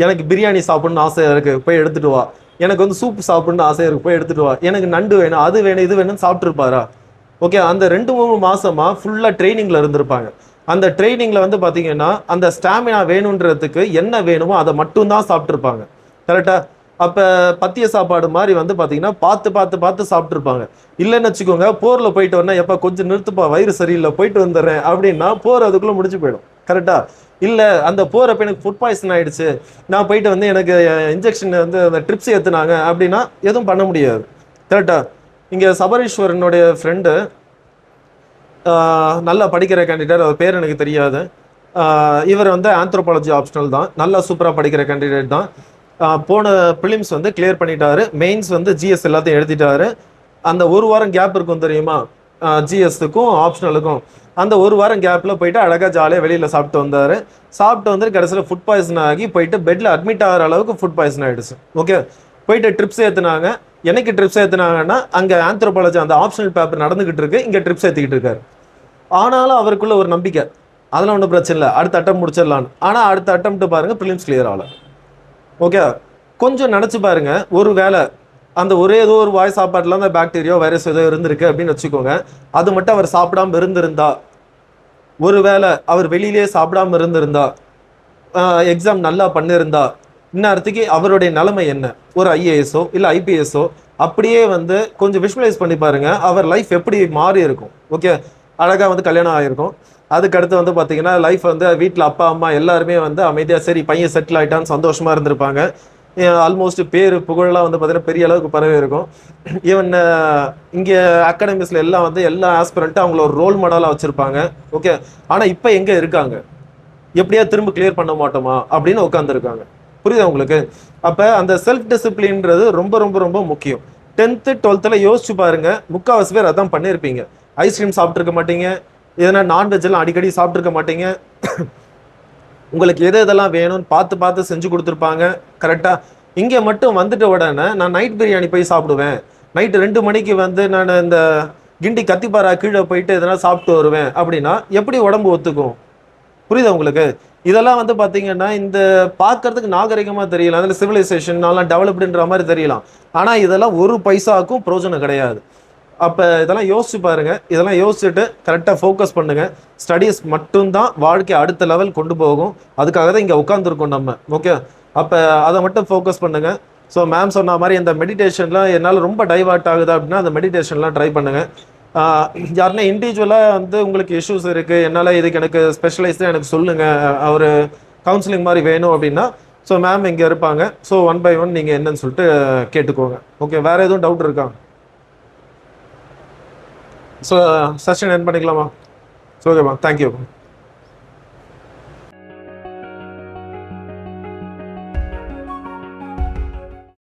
எனக்கு பிரியாணி சாப்பிட்ணுன்னு ஆசையாக இருக்குது, போய் எடுத்துகிட்டு வா. எனக்கு வந்து சூப் சாப்பிட்ணுன்னு ஆசையாக இருக்குது, போய் எடுத்துகிட்டு வா. எனக்கு நண்டு வேணும், அது வேணும், இது வேணும்னு சாப்பிட்ருப்பாரா? ஓகே, அந்த 2-3 மாதமாக ஃபுல்லாக ட்ரைனிங்கில் இருந்திருப்பாங்க. அந்த ட்ரைனிங்கில் வந்து பார்த்தீங்கன்னா அந்த ஸ்டாமினா வேணுன்றதுக்கு என்ன வேணுமோ அதை மட்டும்தான் சாப்பிட்ருப்பாங்க. கரெக்டாக? அப்போ பத்திய சாப்பாடு மாதிரி வந்து பார்த்தீங்கன்னா பார்த்து பார்த்து பார்த்து சாப்பிட்ருப்பாங்க. இல்லைன்னு வச்சுக்கோங்க, போரில் போயிட்டு வரணும், எப்போ கொஞ்சம் நிறுத்துப்பா வயிறு சரியில்லை போயிட்டு வந்துடுறேன் அப்படின்னா போர் அதுக்குள்ளே முடிச்சு போயிடும். கரெக்டாக? இல்லை அந்த போகிறப்ப எனக்கு ஃபுட் பாய்சன் ஆகிடுச்சு, நான் போயிட்டு வந்து எனக்கு இன்ஜெக்ஷன் வந்து அந்த ட்ரிப்ஸ் ஏற்றுனாங்க அப்படின்னா எதுவும் பண்ண முடியாது. கரெக்டாக? இங்கே சபரீஸ்வரனுடைய ஃப்ரெண்டு நல்லா படிக்கிற கேண்டிடேட், அவர் பேர் எனக்கு தெரியாது. இவர் வந்து ஆந்த்ரோபாலஜி ஆப்ஷனல் தான், நல்லா சூப்பராக படிக்கிற கேண்டிடேட் தான். போன ப்ரிலிம்ஸ் வந்து கிளியர் பண்ணிட்டாரு, மெயின்ஸ் வந்து ஜிஎஸ் எல்லாத்தையும் எழுதிட்டாரு. அந்த ஒரு வாரம் கேப் இருக்கும் தெரியுமா, ஜிஎஸ்ஸுக்கும் ஆப்ஷனலுக்கும். அந்த ஒரு வாரம் கேப்பில் போயிட்டு அழகாக ஜாலியாக வெளியில் சாப்பிட்டு வந்தார். சாப்பிட்டு வந்து கடைசியில் ஃபுட் பாய்சன் ஆகி போயிட்டு பெட்டில் அட்மிட் ஆகிற அளவுக்கு ஃபுட் பாய்சன் ஆகிடுச்சு. ஓகே, போயிட்டு ட்ரிப்ஸ் ஏற்றுனாங்க. எனக்கு ட்ரிப்ஸ் ஏற்றுனாங்கன்னா அங்கே ஆந்த்ரோபாலஜி அந்த ஆப்ஷனல் பேப்பர் நடந்துக்கிட்டு இருக்கு, இங்கே ட்ரிப்ஸ் ஏற்றிக்கிட்டு இருக்காரு. ஆனாலும் அவருக்குள்ள ஒரு நம்பிக்கை, அதெல்லாம் ஒன்றும் பிரச்சனை இல்லை, அடுத்த அட்டம் முடிச்சிடலான்னு. ஆனால் அடுத்த அட்டம் பாருங்க ப்ரிலிம்ஸ் கிளியர் ஆகல. ஓகே, கொஞ்சம் நினச்சி பாருங்க, ஒரு வேளை அந்த ஏதோ ஒரு வாய் சாப்பாட்டில் அந்த பாக்டீரியா வைரஸ் ஏதோ இருந்திருக்கு அப்படின்னு வச்சுக்கோங்க. அது மட்டும் அவர் சாப்பிடாம இருந்திருந்தா, ஒரு வேளை அவர் வெளியிலே சாப்பிடாம இருந்திருந்தா, எக்ஸாம் நல்லா பண்ணியிருந்தா, இந்நேரத்துக்கு அவருடைய நிலைமை என்ன? ஒரு ஐஏஎஸோ இல்லை ஐபிஎஸோ அப்படியே வந்து கொஞ்சம் விஷுவலைஸ் பண்ணி பாருங்க, அவர் லைஃப் எப்படி மாறி இருக்கும். ஓகே, அழகாக வந்து கல்யாணம் ஆகிருக்கும். அதுக்கடுத்து வந்து பார்த்தீங்கன்னா லைஃப் வந்து வீட்டில் அப்பா அம்மா எல்லாருமே வந்து அமைதியாக சரி பையன் செட்டில் ஆகிட்டான்னு சந்தோஷமாக இருந்திருப்பாங்க. ஆல்மோஸ்ட் பேர் புகழெலாம் வந்து பார்த்தீங்கன்னா பெரிய அளவுக்கு பரவி இருக்கும். ஈவன் இங்கே அகாடமிஸில் எல்லாம் வந்து எல்லா ஆஸ்பிரண்ட்டும் அவங்கள ஒரு ரோல் மாடலாக வச்சுருப்பாங்க. ஓகே, ஆனால் இப்போ எங்கே இருக்காங்க? எப்படியா திரும்ப கிளியர் பண்ண மாட்டோமா அப்படின்னு உட்காந்துருக்காங்க. புரியுதா உங்களுக்கு? அப்போ அந்த செல்ஃப் டிசிப்ளின்றது ரொம்ப ரொம்ப ரொம்ப முக்கியம். 10th 12th யோசிச்சு பாருங்க, முக்கால்வாசி பேர் அதான் பண்ணியிருப்பீங்க. ஐஸ்கிரீம் சாப்பிட்ருக்க மாட்டீங்க, எதனா நான்வெஜ் எல்லாம் அடிக்கடி சாப்பிட்ருக்க மாட்டீங்க. உங்களுக்கு எது எதெல்லாம் வேணும்னு பார்த்து பார்த்து செஞ்சு கொடுத்துருப்பாங்க. கரெக்டாக? இங்கே மட்டும் வந்துட்ட உடனே நான் நைட் பிரியாணி போய் சாப்பிடுவேன், நைட்டு 2 மணிக்கு வந்து நான் இந்த கிண்டி கத்திப்பாரா கீழே போயிட்டு எதனா சாப்பிட்டு வருவேன் அப்படின்னா எப்படி உடம்பு ஒத்துக்கும்? புரியுதா உங்களுக்கு? இதெல்லாம் வந்து பார்த்தீங்கன்னா இந்த பார்க்கறதுக்கு நாகரிகமாக தெரியலாம், அதில் சிவிலைசேஷன் நல்லா டெவலப்டுன்ற மாதிரி தெரியலாம். ஆனால் இதெல்லாம் ஒரு பைசாவுக்கும் பிரோஜனம் கிடையாது. அப்போ இதெல்லாம் யோசிச்சு பாருங்க. இதெல்லாம் யோசிச்சுட்டு கரெக்டாக ஃபோக்கஸ் பண்ணுங்க. ஸ்டடீஸ் மட்டும்தான் வாழ்க்கை அடுத்த லெவல் கொண்டு போகும். அதுக்காக தான் இங்கே உட்காந்துருக்கோம் நம்ம. ஓகே, அப்போ அதை மட்டும் ஃபோக்கஸ் பண்ணுங்க. ஸோ மேம் சொன்ன மாதிரி இந்த மெடிடேஷன்லாம் என்னால் ரொம்ப டைவர்ட் ஆகுது அப்படின்னா அந்த மெடிடேஷன்லாம் ட்ரை பண்ணுங்க. யாருன்னா இண்டிவிஜுவலாக வந்து உங்களுக்கு இஷ்யூஸ் இருக்குது, என்னால் இதுக்கு எனக்கு ஸ்பெஷலைஸ்டாக எனக்கு சொல்லுங்கள், ஒரு கவுன்சிலிங் மாதிரி வேணும் அப்படின்னா ஸோ மேம் இங்கே இருப்பாங்க. ஸோ 1 by 1 நீங்கள் என்னன்னு சொல்லிட்டு கேட்டுக்கோங்க. ஓகே, வேறு எதுவும் டவுட் இருக்கா? ஸோ செஷன் என் பண்ணிக்கலாமா? ஸோ ஓகேம்மா, தேங்க்யூ.